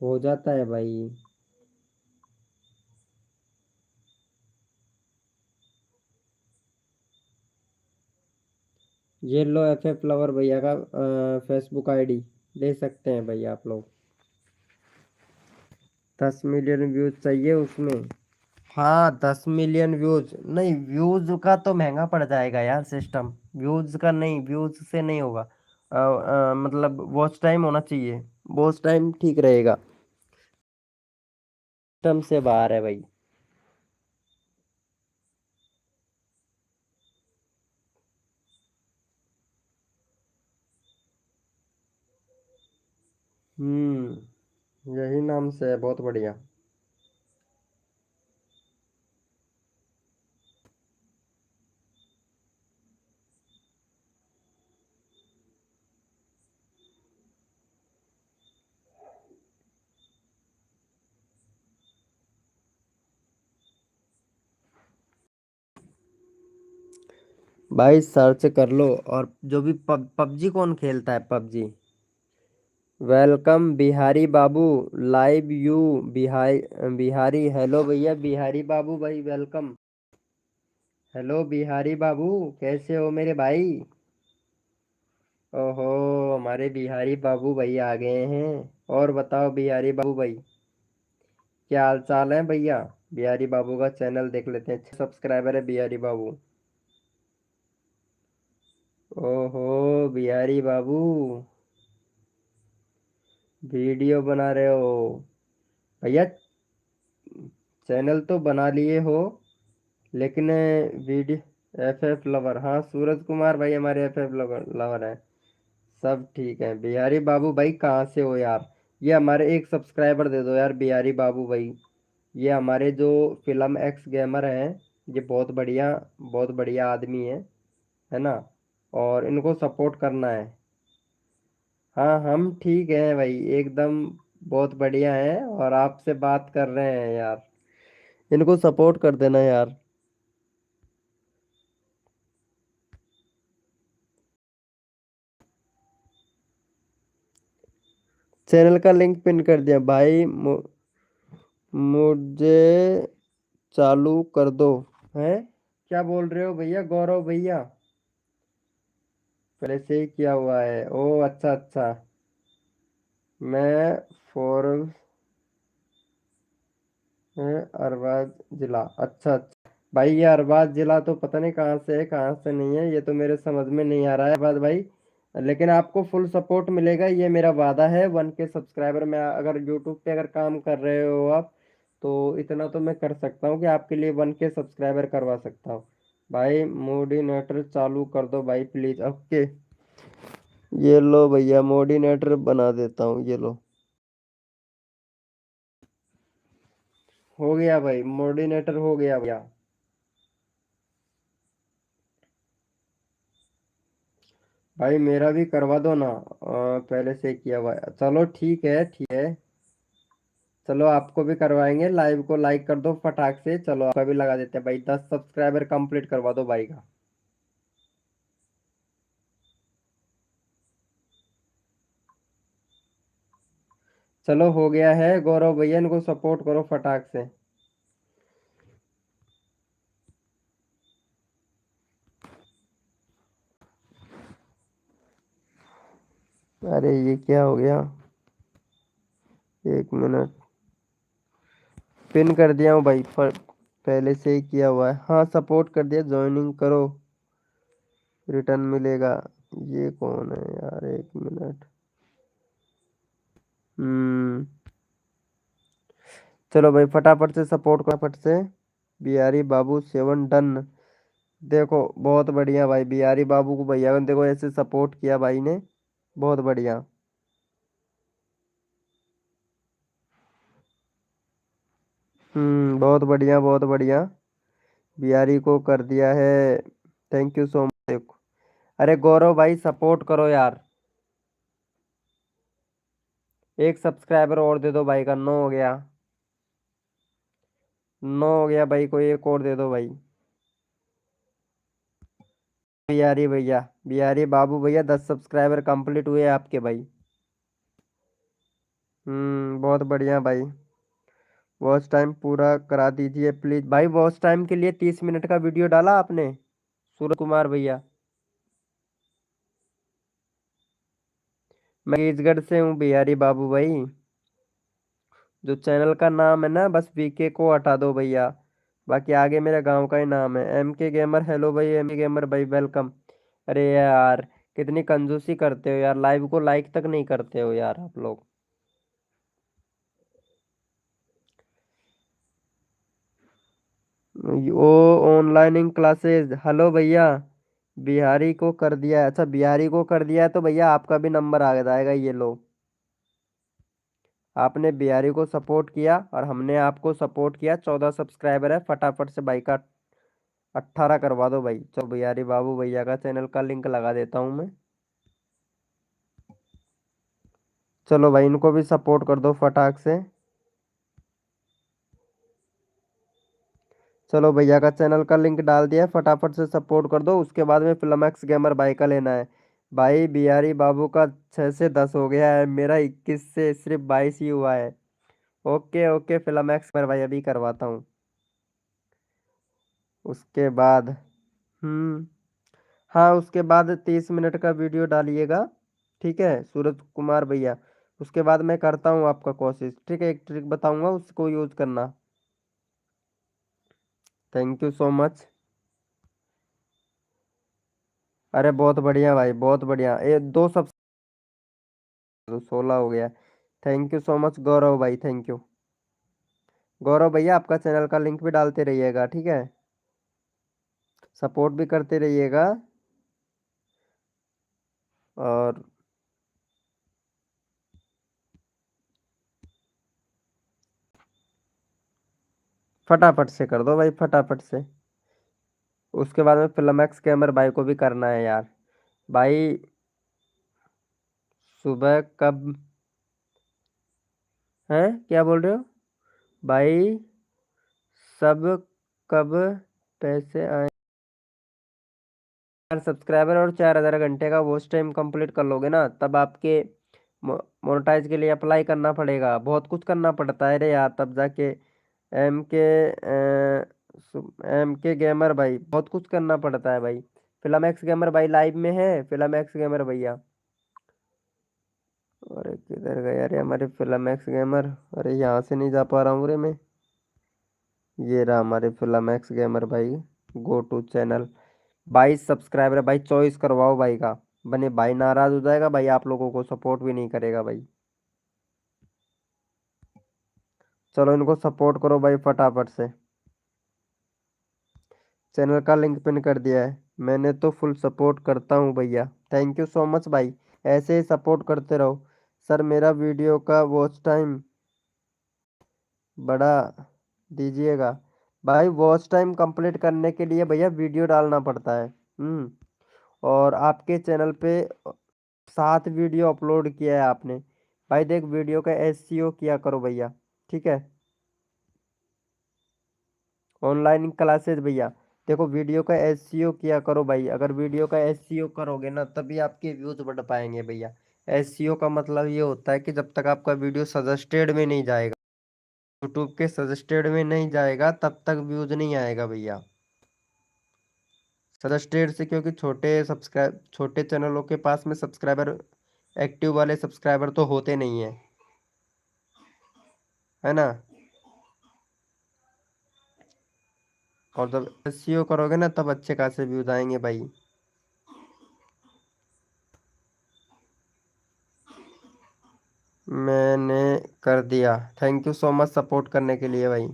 हो जाता है भाई। ये लो FF फ्लावर भैया का फेसबुक आईडी, ले सकते हैं भाई आप लोग। 10 मिलियन व्यूज चाहिए उसमें। हाँ, 10 मिलियन व्यूज नहीं, व्यूज का तो महंगा पड़ जाएगा यार सिस्टम। व्यूज का नहीं, व्यूज से नहीं होगा। मतलब वॉच टाइम होना चाहिए। वॉच टाइम ठीक रहेगा। सिस्टम से बाहर है भाई। यही नाम से है, बहुत बढ़िया। भाई सर्च कर लो। और जो भी पबजी कौन खेलता है, PUBG? Welcome Bihari Babu. Live you. Bihari Bihari hello भैया बिहारी बाबू भाई वेलकम। हेलो बिहारी बाबू, कैसे हो मेरे भाई? ओहो, हमारे बिहारी बाबू भाई आ गए हैं। और बताओ बिहारी बाबू भाई, क्या हाल चाल है भैया? बिहारी बाबू का चैनल देख लेते हैं, 6 सब्सक्राइबर है बिहारी बाबू। ओहो बिहारी बाबू, वीडियो बना रहे हो भैया? चैनल तो बना लिए हो, लेकिन वीडियो एफ लवर, हाँ सूरज कुमार भाई हमारे एफ लवर लवर है। सब ठीक है बिहारी बाबू भाई, कहाँ से हो यार? ये हमारे एक सब्सक्राइबर दे दो यार बिहारी बाबू भाई। ये हमारे जो फिल्म एक्स गेमर हैं, ये बहुत बढ़िया आदमी है ना? और इनको सपोर्ट करना है। हाँ हम ठीक हैं भाई एकदम, बहुत बढ़िया हैं और आपसे बात कर रहे हैं यार। इनको सपोर्ट कर देना यार। चैनल का लिंक पिन कर दिया भाई। मुझे चालू कर दो। हैं? क्या बोल रहे हो भैया गौरव भैया? पहले से ही किया हुआ है, ओ अच्छा अच्छा। मैं फोर्स है अरबाज जिला, अच्छा अच्छा। भाई ये अरबाज जिला तो पता नहीं कहाँ से है कहाँ से नहीं है, ये तो मेरे समझ में नहीं आ रहा है अरबाज भाई। लेकिन आपको फुल सपोर्ट मिलेगा, ये मेरा वादा है। 1K सब्सक्राइबर में अगर यूट्यूब पे अगर काम कर रहे हो आप, तो इतना तो मैं कर सकता हूँ कि आपके लिए 1K सब्सक्राइबर करवा सकता हूँ। भाई मोडिनेटर चालू कर दो भाई प्लीज। ओके, ये लो भैया मोडिनेटर बना देता हूँ, ये लो। हो गया भाई, मोडिनेटर हो गया भैया। भाई मेरा भी करवा दो ना, पहले से किया हुआ है। चलो ठीक है ठीक है। चलो आपको भी करवाएंगे, लाइव को लाइक कर दो फटाक से। चलो आपका भी लगा देते हैं भाई, 10 सब्सक्राइबर कंप्लीट करवा दो भाई का। चलो हो गया है गौरव भैया, इनको सपोर्ट करो फटाक से। अरे ये क्या हो गया? एक मिनट, पिन कर दिया हूँ भाई, पहले से ही किया हुआ है। हाँ सपोर्ट कर दिया, ज्वाइनिंग करो, रिटर्न मिलेगा। ये कौन है यार, एक मिनट। हम्म। चलो भाई फटाफट से सपोर्ट करो फट से। बिहारी बाबू 7 डन। देखो बहुत बढ़िया भाई, बिहारी बाबू को भैया ने देखो ऐसे सपोर्ट किया भाई ने, बहुत बढ़िया। बहुत बढ़िया बहुत बढ़िया। बिहारी को कर दिया है, थैंक यू सो मच। अरे गौरव भाई सपोर्ट करो यार, एक सब्सक्राइबर और दे दो भाई का, 9 हो गया। 9 हो गया भाई, कोई एक और दे दो भाई। बिहारी भैया, बिहारी बाबू भैया 10 सब्सक्राइबर कंप्लीट हुए आपके भाई। बहुत बढ़िया भाई। वॉच टाइम पूरा करा दीजिए प्लीज भाई। वॉच टाइम के लिए 30 मिनट का वीडियो डाला आपने, सूरज कुमार भैया? मैं छत्तीसगढ़ से हूँ बिहारी बाबू भाई। जो चैनल का नाम है ना, बस वीके को हटा दो भैया, बाकी आगे मेरे गांव का ही नाम है MK गेमर। हेलो भाई MK गेमर भाई वेलकम। अरे यार, कितनी कंजूसी करते हो यार, लाइव को लाइक तक नहीं करते हो यार आप लोग। वो ऑनलाइन क्लासेस, हेलो भैया। बिहारी को कर दिया है, अच्छा बिहारी को कर दिया है तो भैया आपका भी नंबर आ जाएगा, ये लो। आपने बिहारी को सपोर्ट किया और हमने आपको सपोर्ट किया, 14 सब्सक्राइबर है, फटाफट से भाई का 18 करवा दो भाई। चलो बिहारी बाबू भैया का चैनल का लिंक लगा देता हूँ मैं। चलो भाई इनको भी सपोर्ट कर दो फटाक से। चलो भैया का चैनल का लिंक डाल दिया है, फटाफट से सपोर्ट कर दो। उसके बाद में फिल्मैक्स गेमर भाई का लेना है। भाई बिहारी बाबू का 6 से 10 हो गया है, मेरा 21 से सिर्फ 22 ही हुआ है। ओके ओके फिल्म एक्स पर भाई अभी करवाता हूँ। उसके बाद हाँ उसके बाद 30 मिनट का वीडियो डालिएगा। ठीक है सूरज कुमार भैया। उसके बाद मैं करता हूँ आपका कोशिश, ठीक है, एक ट्रिक बताऊंगा उसको यूज करना। Thank you so much. अरे बहुत बढ़िया भाई, बहुत बढ़िया, ये दो सब 16 हो गया। थैंक यू सो मच गौरव भाई, थैंक यू। गौरव भैया आपका चैनल का लिंक भी डालते रहिएगा, ठीक है, सपोर्ट भी करते रहिएगा। और फटाफट से कर दो भाई, फटाफट से। उसके बाद में फिल्म एक्स कैमर भाई को भी करना है यार। भाई सुबह कब है, क्या बोल रहे हो भाई? सब कब पैसे आए? 4 सब्सक्राइबर और 4,000 घंटे का वॉच टाइम कंप्लीट कर लोगे ना, तब आपके मोनेटाइज के लिए अप्लाई करना पड़ेगा, बहुत कुछ करना पड़ता है रे यार, तब जाके। एम के एम के गेमर भाई बहुत कुछ करना पड़ता है भाई। फिल्म एक्स गेमर भाई लाइव में है, फिल्म एक्स गेमर भैया। अरे किधर गया अरे हमारे फिल्म एक्स गेमर? अरे यहाँ से नहीं जा पा रहा हूँ रे मैं। ये रहा हमारे फिल्म एक्स गेमर भाई। गो टू चैनल। 22 सब्सक्राइबर है भाई, चॉइस करवाओ भाई का। बने भाई नाराज हो जाएगा भाई, आप लोगों को सपोर्ट भी नहीं करेगा भाई। चलो इनको सपोर्ट करो भाई फटाफट से। चैनल का लिंक पिन कर दिया है मैंने, तो फुल सपोर्ट करता हूँ भैया। थैंक यू सो मच भाई, ऐसे ही सपोर्ट करते रहो। सर मेरा वीडियो का वॉच टाइम बढ़ा दीजिएगा। भाई वॉच टाइम कंप्लीट करने के लिए भैया वीडियो डालना पड़ता है। और आपके चैनल पे 7 वीडियो अपलोड किया है आपने। भाई देख वीडियो का एसईओ किया करो भैया, ठीक है। ऑनलाइन क्लासेस भैया, देखो वीडियो का एसईओ किया करो भाई, अगर वीडियो का एसईओ करोगे ना तभी आपके व्यूज बढ़ पाएंगे भैया। एसईओ का मतलब ये होता है कि जब तक आपका वीडियो सजेस्टेड में नहीं जाएगा, यूट्यूब के सजेस्टेड में नहीं जाएगा, तब तक व्यूज नहीं आएगा भैया। सजेस्टेड से क्योंकि छोटे चैनलों के पास में सब्सक्राइबर, एक्टिव वाले सब्सक्राइबर तो होते नहीं है, है ना। और जब एसईओ करोगे ना तब अच्छे खासे व्यूज आएंगे भाई। मैंने कर दिया, thank you so much support करने के लिए भाई।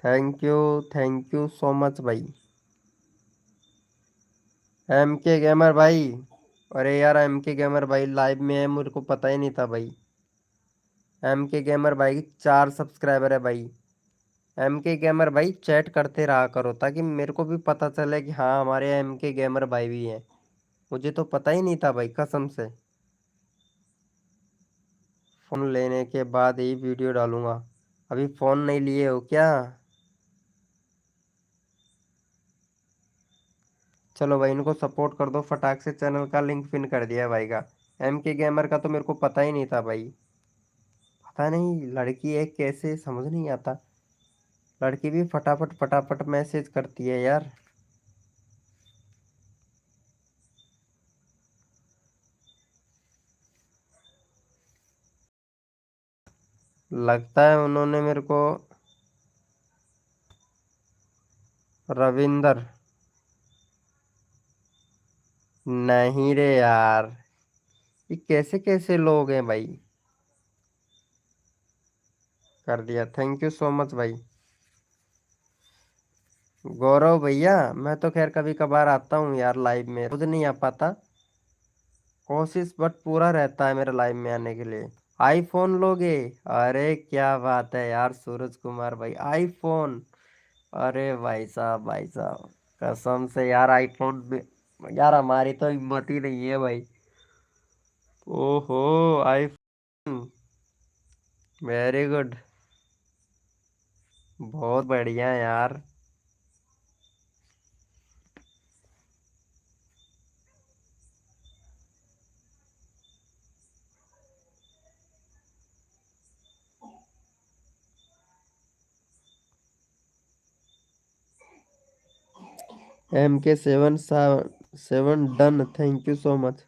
थैंक यू सो मच भाई। एम के गेमर भाई, अरे यार एम के गेमर भाई लाइव में है, मुझे को पता ही नहीं था भाई। एम के गेमर भाई की 4 सब्सक्राइबर है भाई। एम के गेमर भाई चैट करते रहा करो ताकि मेरे को भी पता चले कि हाँ हमारे एम के गेमर भाई भी हैं। मुझे तो पता ही नहीं था भाई कसम से। फोन लेने के बाद ही वीडियो डालूंगा। अभी फोन नहीं लिए हो क्या? चलो भाई इनको सपोर्ट कर दो फटाक से, चैनल का लिंक पिन कर दिया है भाई का। एम के गेमर का तो मेरे को पता ही नहीं था भाई। पता नहीं लड़की है कैसे, समझ नहीं आता। लड़की भी फटाफट फटाफट मैसेज करती है यार। लगता है उन्होंने मेरे को। रविंदर। नहीं रे यार, ये कैसे कैसे लोग हैं भाई। कर दिया, थैंक यू सो मच भाई। गौरव भैया मैं तो खैर कभी कभार आता हूँ यार लाइव में, रोज नहीं आ पाता। कोशिश बट पूरा रहता है मेरा लाइव में आने के लिए। आईफोन लोगे? अरे क्या बात है यार सूरज कुमार भाई, आईफोन। अरे भाई साहब, भाई साहब, कसम से यार आईफोन में यार हमारी तो हिम्मत ही नहीं है भाई। ओहो, आईफोन, वेरी गुड, बहुत बढ़िया यार। MK7 done, thank you so much.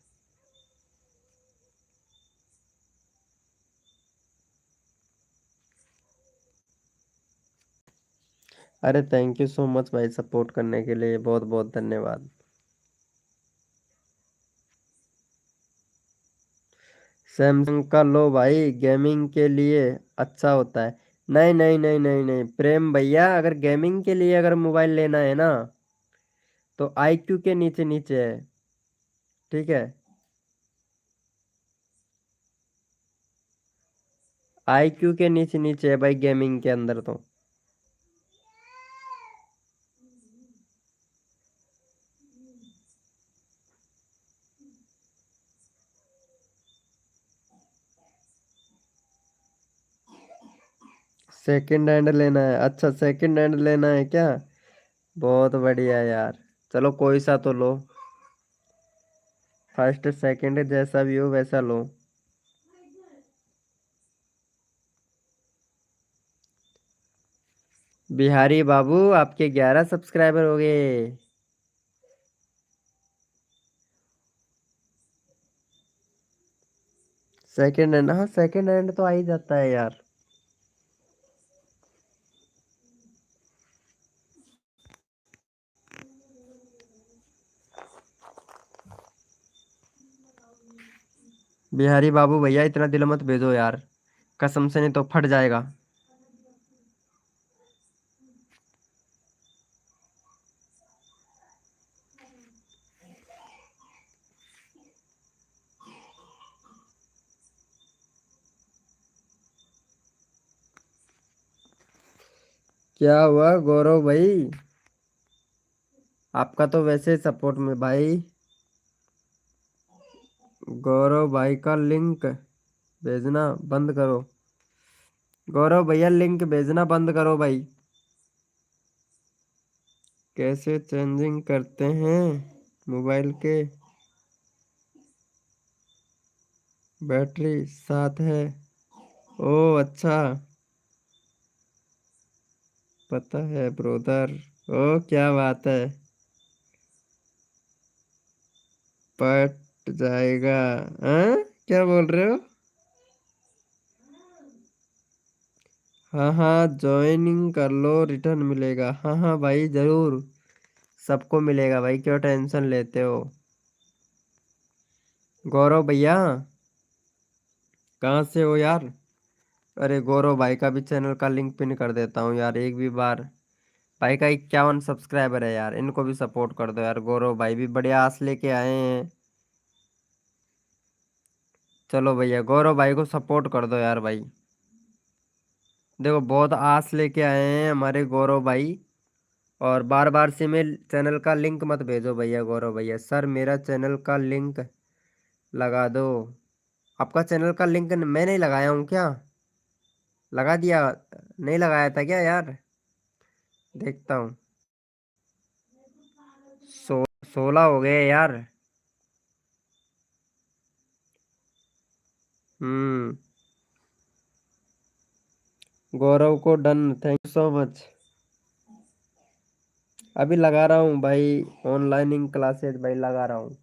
अरे थैंक यू सो मच भाई, सपोर्ट करने के लिए बहुत बहुत धन्यवाद। सैमसंग का लो भाई, गेमिंग के लिए अच्छा होता है। नहीं नहीं नहीं नहीं नहीं प्रेम भैया, अगर गेमिंग के लिए अगर मोबाइल लेना है ना, तो IQ के नीचे नीचे है। ठीक है, IQ के नीचे नीचे है भाई गेमिंग के अंदर तो। सेकंड हैंड लेना है? अच्छा सेकंड हैंड लेना है क्या? बहुत बढ़िया यार। चलो कोई सा तो लो, फर्स्ट सेकंड जैसा भी हो वैसा लो। बिहारी बाबू, आपके 11 सब्सक्राइबर हो गए। सेकंड हैंड, हाँ सेकंड हैंड तो आ ही जाता है यार। बिहारी बाबू भैया इतना दिल मत भेजो यार, कसम से नहीं तो फट जाएगा। क्या हुआ गौरव भाई? आपका तो वैसे सपोर्ट में भाई। गौरव भाई का लिंक भेजना बंद करो। गौरव भैया लिंक भेजना बंद करो भाई। कैसे चेंजिंग करते हैं मोबाइल के? बैटरी साथ है? ओ अच्छा, पता है ब्रोदर। ओ क्या बात है, पट जाएगा। हाँ क्या बोल रहे हो? हाँ हाँ ज्वाइनिंग कर लो, रिटर्न मिलेगा। हाँ हाँ भाई जरूर, सबको मिलेगा भाई, क्यों टेंशन लेते हो? गौरव भैया, कहाँ से हो यार? अरे गौरव भाई का भी चैनल का लिंक पिन कर देता हूँ यार, एक भी बार। भाई का 51 सब्सक्राइबर है यार, इनको भी सपोर्ट कर दो यार। गौरव भाई भी बड़े आस लेके आए हैं। चलो भैया गौरव भाई को सपोर्ट कर दो यार भाई। देखो बहुत आस लेके आए हैं हमारे गौरव भाई, और बार बार से मैं चैनल का लिंक मत भेजो भैया। गौरव भैया सर मेरा चैनल का लिंक लगा दो। आपका चैनल का लिंक मैं नहीं लगाया हूँ क्या? लगा दिया? नहीं लगाया था क्या यार? देखता हूँ। 16 हो गए यार। हम्म। गौरव को done, thank you so much. अभी लगा रहा हूँ भाई, ऑनलाइन क्लासेस भाई लगा रहा हूँ।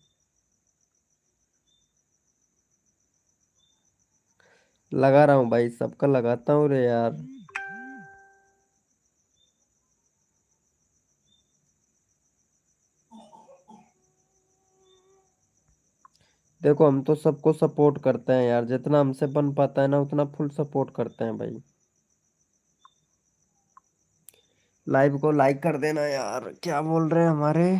लगा रहा हूँ भाई, सबका लगाता हूँ रे यार। देखो हम तो सबको सपोर्ट करते हैं यार, जितना हमसे बन पाता है ना उतना फुल सपोर्ट करते हैं भाई। लाइव को लाइक कर देना यार। क्या बोल रहे हैं हमारे?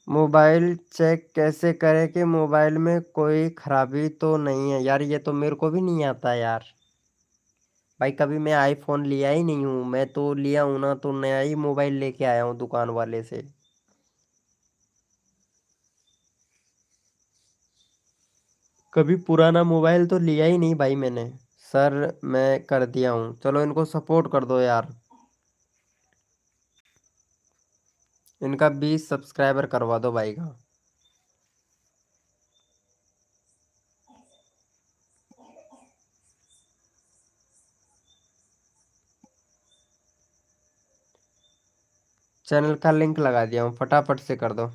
मोबाइल चेक कैसे करें कि मोबाइल में कोई खराबी तो नहीं है यार? ये तो मेरे को भी नहीं आता यार। भाई कभी मैं आईफोन लिया ही नहीं हूँ, मैं तो लिया हूँ ना तो नया ही मोबाइल लेके आया हूँ दुकान वाले से। कभी पुराना मोबाइल तो लिया ही नहीं भाई मैंने। सर मैं कर दिया हूँ, चलो इनको सपोर्ट कर दो यार। इनका 20 सब्सक्राइबर करवा दो भाई का। चैनल का लिंक लगा दिया हूँ, फटाफट से कर दो।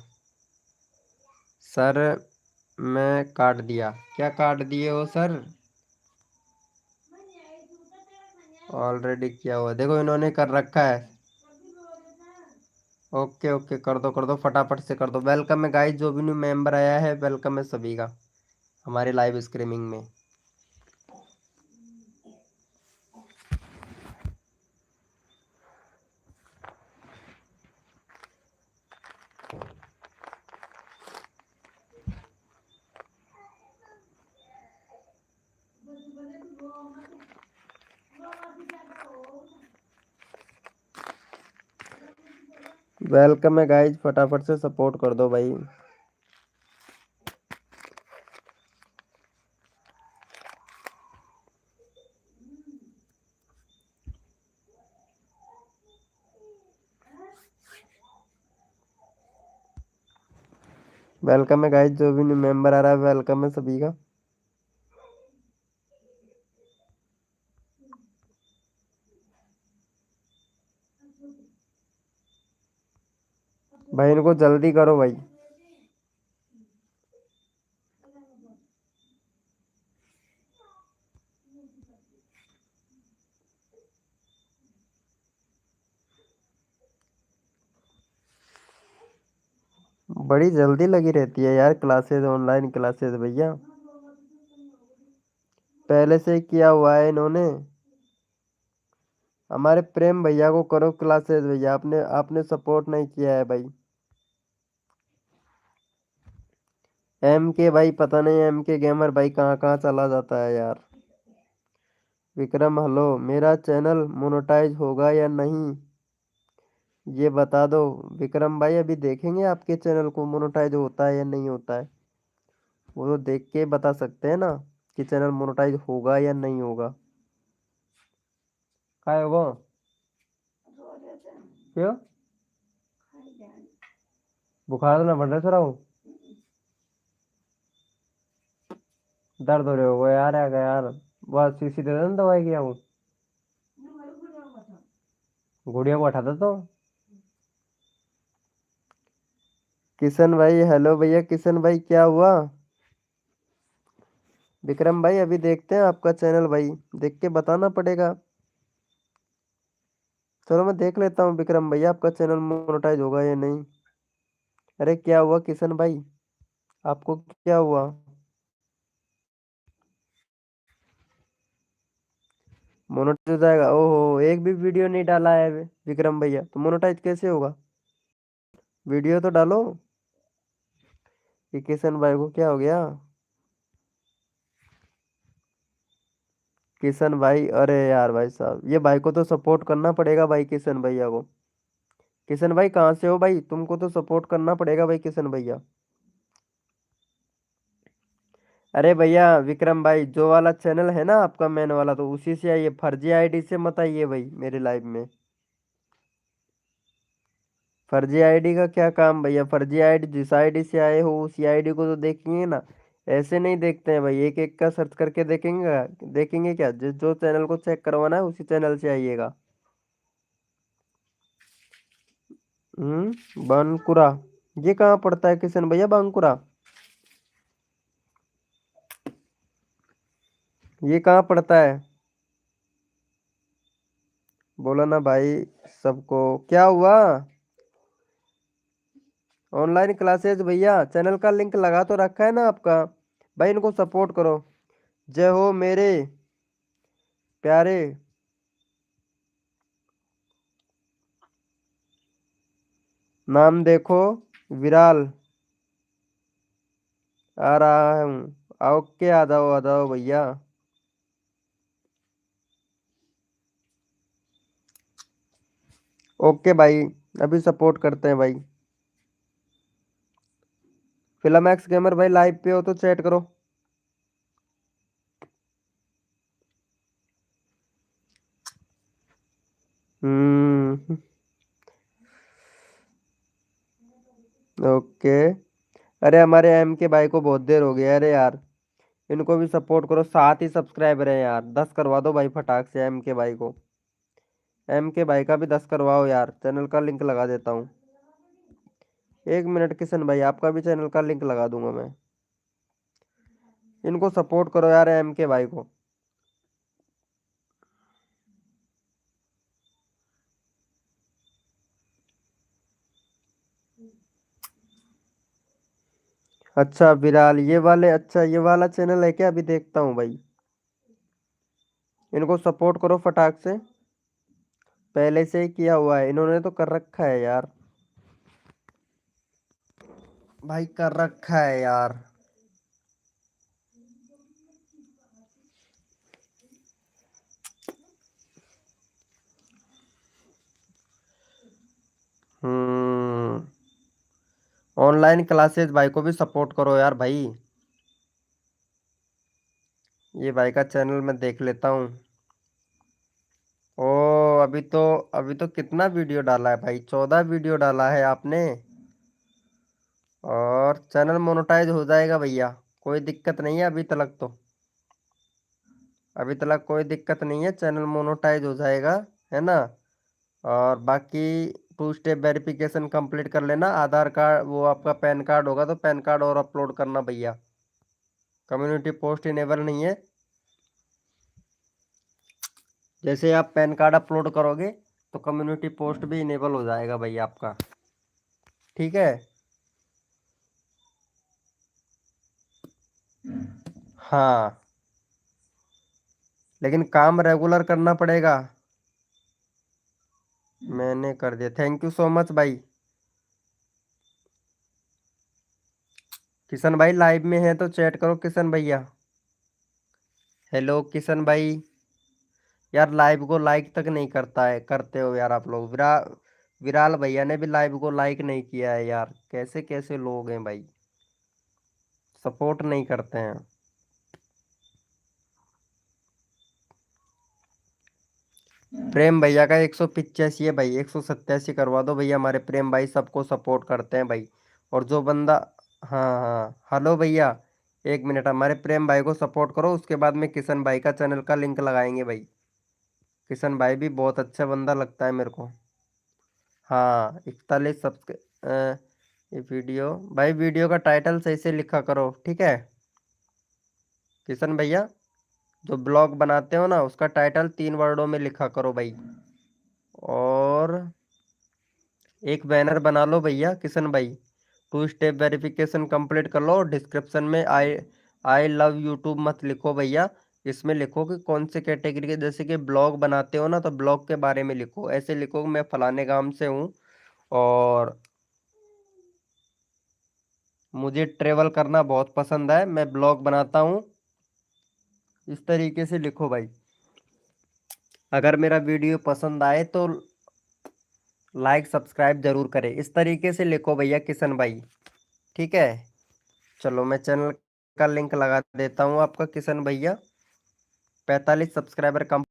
सर मैं काट दिया। क्या काट दिए हो सर? ऑलरेडी किया हुआ, देखो इन्होंने कर रखा है। ओके ओके, कर दो फटाफट से कर दो। वेलकम है गाइस, जो भी न्यू मेंबर आया है वेलकम है सभी का हमारे लाइव स्ट्रीमिंग में। वेलकम है गाइस, फटाफट से सपोर्ट कर दो भाई। वेलकम है गाइस, जो भी न्यू मेंबर आ रहा है वेलकम है सभी का। भाई इनको जल्दी करो भाई। बड़ी जल्दी लगी रहती है यार क्लासेस, ऑनलाइन क्लासेस भैया। पहले से ही किया हुआ है इन्होंने। हमारे प्रेम भैया को करो क्लासेस भैया, आपने आपने सपोर्ट नहीं किया है भाई। एम के भाई पता नहीं, एम के गेमर भाई कहाँ कहाँ चला जाता है यार। विक्रम हेलो, मेरा चैनल मोनेटाइज होगा या नहीं ये बता दो। विक्रम भाई अभी देखेंगे आपके चैनल को मोनेटाइज होता है या नहीं होता है, वो तो देख के बता सकते हैं ना कि चैनल मोनेटाइज होगा या नहीं होगा। काय होगा? क्यों? बुखार तो ना बढ़ रहा सर? दर्द हो रहे हो यार, आ गया यार। बस सीसी दे देना दवाई की वो, गुड़िया को हटा दो तो। किशन भाई हेलो भैया, किशन भाई क्या हुआ? विक्रम भाई अभी देखते हैं आपका चैनल भाई, देख के बताना पड़ेगा। चलो मैं देख लेता हूँ विक्रम भैया आपका चैनल मोनेटाइज होगा या नहीं। अरे क्या हुआ किशन भाई, आपको क्या हुआ? मोनेटाइज हो जाएगा? ओहो, एक भी वीडियो नहीं डाला है विक्रम भैया, तो मोनेटाइज कैसे होगा? वीडियो तो डालो। कि किशन भाई को क्या हो गया? किशन भाई, अरे यार भाई साहब, ये भाई को तो सपोर्ट करना पड़ेगा भाई, किशन भैया को। किशन भाई कहाँ से हो भाई, तुमको तो सपोर्ट करना पड़ेगा भाई किशन भैया। अरे भैया विक्रम भाई, जो वाला चैनल है ना आपका मेन वाला, तो उसी से आइए, फर्जी आईडी से मत आइए भाई मेरे लाइव में। फर्जी आईडी का क्या काम भैया? फर्जी आईडी जिस आईडी से आए हो उसी आईडी को तो देखेंगे ना। ऐसे नहीं देखते हैं भाई, एक एक का सर्च करके देखेंगे? देखेंगे क्या? जिस जो चैनल को चेक करवाना है उसी चैनल से आइएगा। बांकुरा, ये कहाँ पड़ता है किशन भैया बांकुरा? ये कहाँ पड़ता है? बोला ना भाई सबको। क्या हुआ? ऑनलाइन क्लासेस भैया, चैनल का लिंक लगा तो रखा है ना आपका। भाई इनको सपोर्ट करो। जय हो मेरे प्यारे। नाम देखो, विराल। आ रहा हूँ। आओ के आ जाओ भैया। ओके भाई, अभी सपोर्ट करते हैं भाई। फिल्म एक्स गेमर भाई लाइव पे हो तो चैट करो। हम्म। ओके। अरे हमारे एम के भाई को बहुत देर हो गया, अरे यार इनको भी सपोर्ट करो, 7 ही सब्सक्राइबर हैं यार, 10 करवा दो भाई फटाक से एम के भाई को। एम के भाई का भी 10 करवाओ यार, चैनल का लिंक लगा देता हूँ। 1 मिनट किशन भाई, आपका भी चैनल का लिंक लगा दूंगा मैं। इनको सपोर्ट करो यार, एम के भाई को। अच्छा विराल, ये वाले, अच्छा ये वाला चैनल है क्या? अभी देखता हूँ भाई। इनको सपोर्ट करो फटाक से। पहले से ही किया हुआ है, इन्होंने तो कर रखा है यार। भाई कर रखा है यार। हम्म। ऑनलाइन क्लासेस भाई को भी सपोर्ट करो यार भाई। ये भाई का चैनल मैं देख लेता हूँ। ओ, अभी तो कितना वीडियो डाला है भाई? 14 वीडियो डाला है आपने। और चैनल मोनेटाइज हो जाएगा भैया, कोई दिक्कत नहीं है अभी तक तो। अभी तक कोई दिक्कत नहीं है, चैनल मोनेटाइज हो जाएगा, है ना। और बाकी 2 स्टेप वेरिफिकेशन कंप्लीट कर लेना। आधार कार्ड, वो आपका पैन कार्ड होगा तो पैन कार्ड और अपलोड करना भैया। कम्युनिटी पोस्ट इनेबल नहीं है। जैसे आप पैन कार्ड अपलोड करोगे तो कम्युनिटी पोस्ट भी इनेबल हो जाएगा भैया आपका। ठीक है। हाँ, लेकिन काम रेगुलर करना पड़ेगा। मैंने कर दिया, थैंक यू सो मच भाई। किशन भाई लाइव में है तो चैट करो किशन भैया। हेलो किशन भाई। यार लाइव को लाइक तक नहीं करता है, करते हो यार आप लोग। विराल भैया ने भी लाइव को लाइक नहीं किया है यार, कैसे कैसे लोग हैं भाई, सपोर्ट नहीं करते हैं। प्रेम भैया का 185 है भाई, 187 करवा दो भैया। हमारे प्रेम भाई सबको सपोर्ट करते हैं भाई। और जो बंदा, हाँ हाँ, हेलो भैया, 1 मिनट, हमारे प्रेम भाई को सपोर्ट करो, उसके बाद में किशन भाई का चैनल का लिंक लगाएंगे भाई। किशन भाई भी बहुत अच्छा बंदा लगता है मेरे को। हाँ, 41 ये वीडियो भाई, वीडियो का टाइटल सही से लिखा करो, ठीक है किशन भैया। जो ब्लॉग बनाते हो ना, उसका टाइटल 3 वर्डों में लिखा करो भाई। और एक बैनर बना लो भैया किशन भाई। 2 स्टेप वेरिफिकेशन कंप्लीट कर लो, और डिस्क्रिप्शन में आई आई लव यूट्यूब मत लिखो भैया। इसमें लिखो कि कौन से कैटेगरी के, जैसे कि ब्लॉग बनाते हो ना, तो ब्लॉग के बारे में लिखो। ऐसे लिखो कि मैं फलाने गांव से हूँ और मुझे ट्रेवल करना बहुत पसंद है, मैं ब्लॉग बनाता हूँ। इस तरीके से लिखो भाई। अगर मेरा वीडियो पसंद आए तो लाइक सब्सक्राइब जरूर करें, इस तरीके से लिखो भैया किशन भाई। ठीक है। चलो मैं चैनल का लिंक लगा देता हूँ आपका किशन भैया। 45 सब्सक्राइबर कम।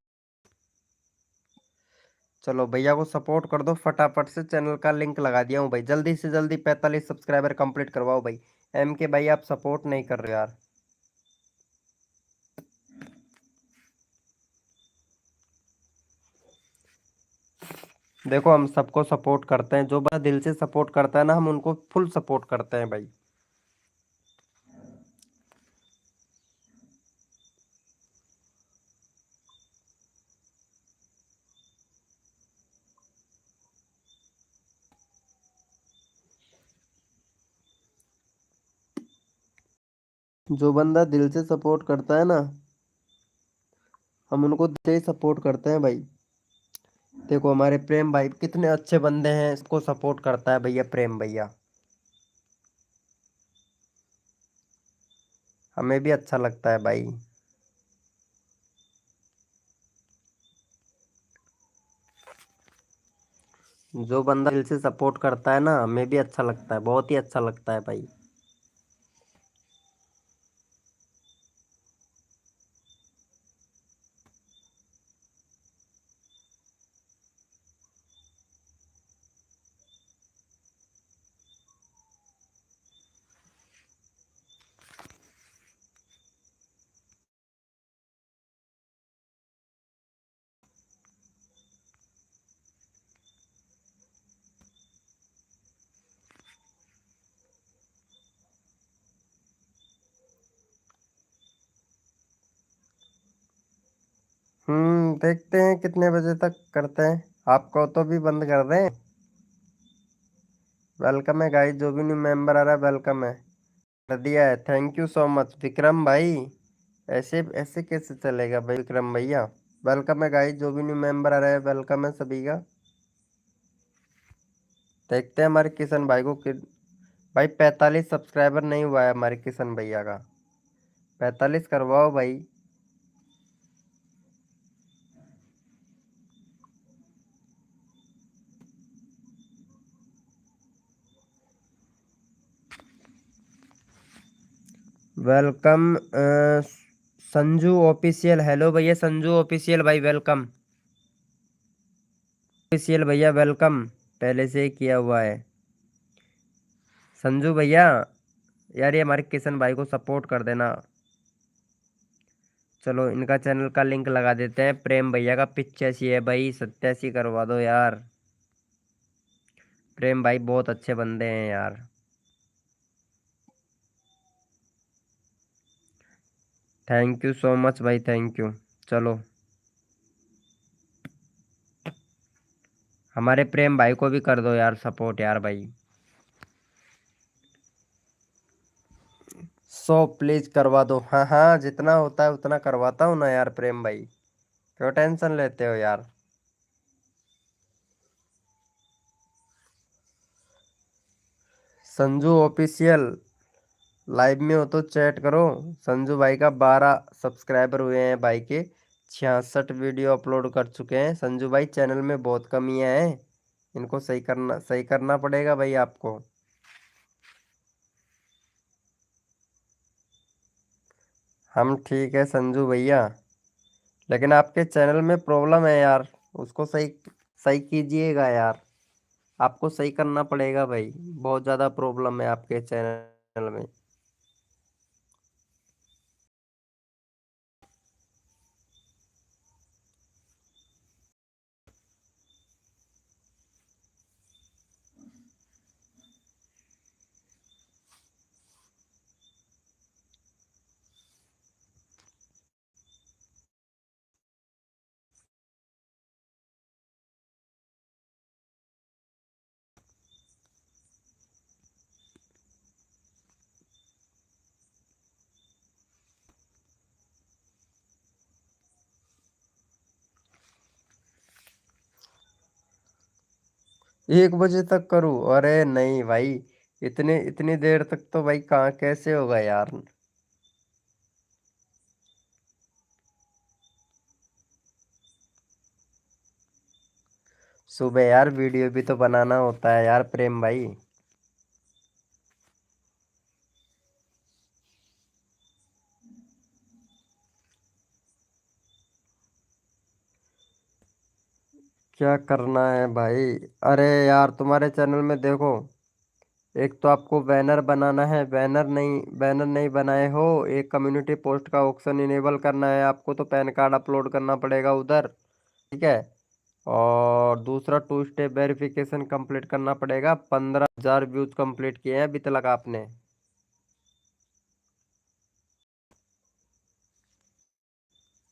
चलो भैया को सपोर्ट कर दो फटाफट से, चैनल का लिंक लगा दिया हूँ भाई। जल्दी से जल्दी 45 सब्सक्राइबर कंप्लीट करवाओ भाई। एम के भाई आप सपोर्ट नहीं कर रहे यार। देखो हम सबको सपोर्ट करते हैं, जो बंदा दिल से सपोर्ट करता है ना, हम उनको फुल सपोर्ट करते हैं भाई। जो बंदा दिल से सपोर्ट करता है ना, हम उनको दिल से सपोर्ट करते हैं भाई। देखो हमारे प्रेम भाई कितने अच्छे बंदे हैं, इसको सपोर्ट करता है भैया प्रेम भैया। हमें भी अच्छा लगता है भाई। जो बंदा दिल से सपोर्ट करता है ना, हमें भी अच्छा लगता है, बहुत ही अच्छा लगता है भाई। देखते हैं कितने बजे तक करते हैं। आपको तो भी बंद कर दें। वेलकम है गाइस, जो भी न्यू मेंबर आ रहा है वेलकम है। कर दिया है, thank you so much Vikram भाई। ऐसे ऐसे कैसे चलेगा भाई विक्रम भैया। वेलकम है गाइस, जो भी न्यू मेंबर आ रहा है वेलकम है सभी का। देखते हैं हमारे किशन भाई को भाई 45 सब्सक्राइबर नहीं हुआ है हमारे किशन भैया का। 45 करवाओ भाई। Welcome Sanju official. हेलो भैया संजू ऑफिशियल भाई वेलकम। ऑफिशियल भैया वेलकम, पहले से ही किया हुआ है। संजू भैया यार ये हमारे किशन भाई को सपोर्ट कर देना। चलो इनका चैनल का लिंक लगा देते हैं। प्रेम भैया का 85 है भाई, 87 करवा दो यार। प्रेम भाई बहुत अच्छे बंदे हैं यार। थैंक यू सो मच भाई, थैंक यू। चलो हमारे प्रेम भाई को भी कर दो यार सपोर्ट यार भाई। 100 प्लीज करवा दो। हाँ हाँ, जितना होता है उतना करवाता हूँ ना यार प्रेम भाई। क्यों टेंशन लेते हो यार। संजू ऑफिशियल लाइव में हो तो चैट करो। संजू भाई का 12 सब्सक्राइबर हुए हैं भाई के। 66 वीडियो अपलोड कर चुके हैं। संजू भाई चैनल में बहुत कमियां हैं, इनको सही करना पड़ेगा भाई आपको। हम ठीक है संजू भैया, लेकिन आपके चैनल में प्रॉब्लम है यार, उसको सही सही कीजिएगा यार। आपको सही करना पड़ेगा भाई, बहुत ज़्यादा प्रॉब्लम है आपके चैनल में। एक बजे तक करूँ? अरे नहीं भाई, इतने इतनी देर तक तो भाई कहाँ कैसे होगा यार। सुबह यार वीडियो भी तो बनाना होता है यार प्रेम भाई। क्या करना है भाई। अरे यार तुम्हारे चैनल में देखो, एक तो आपको बैनर बनाना है, बैनर नहीं बनाए हो। एक कम्युनिटी पोस्ट का ऑप्शन इनेबल करना है आपको, तो पैन कार्ड अपलोड करना पड़ेगा उधर। ठीक है। और दूसरा टू स्टेप वेरिफिकेशन कंप्लीट करना पड़ेगा। 15,000 व्यूज कंप्लीट किए हैं अभी तक आपने।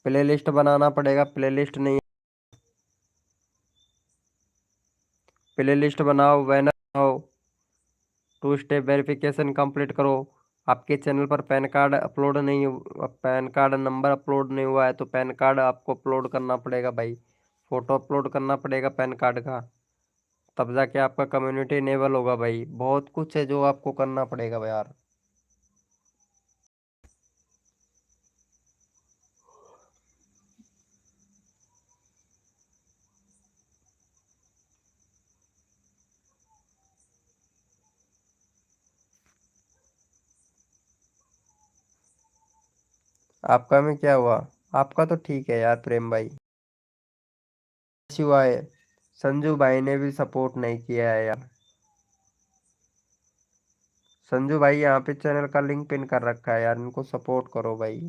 प्ले लिस्ट बनाना पड़ेगा, प्ले लिस्ट नहीं। प्ले लिस्ट बनाओ, बैनर बनाओ, टू स्टेप वेरिफिकेशन कंप्लीट करो। आपके चैनल पर पैन कार्ड नंबर अपलोड नहीं हुआ है, तो पैन कार्ड आपको अपलोड करना पड़ेगा भाई। फोटो अपलोड करना पड़ेगा पैन कार्ड का, तब जाके आपका कम्युनिटी इनेबल होगा भाई। बहुत कुछ है जो आपको करना पड़ेगा भाई यार। आपका में क्या हुआ? आपका तो ठीक है यार प्रेम भाई। हुआ है। संजू भाई ने भी सपोर्ट नहीं किया है यार। संजू भाई यहाँ पे चैनल का लिंक पिन कर रखा है यार, इनको सपोर्ट करो भाई।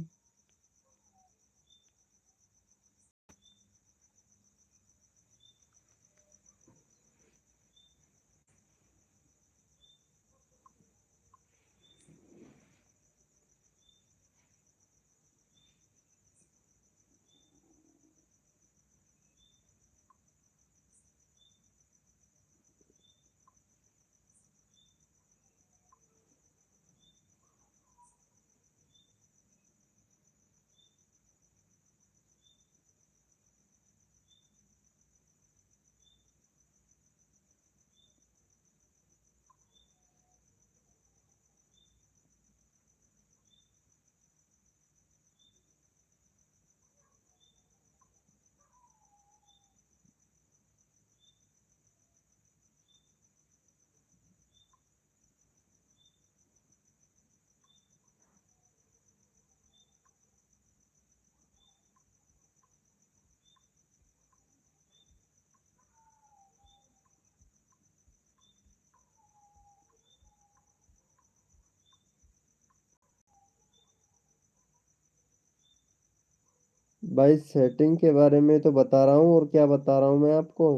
भाई सेटिंग के बारे में तो बता रहा हूँ, और क्या बता रहा हूँ मैं आपको।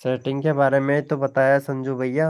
सेटिंग के बारे में तो बताया संजू भैया।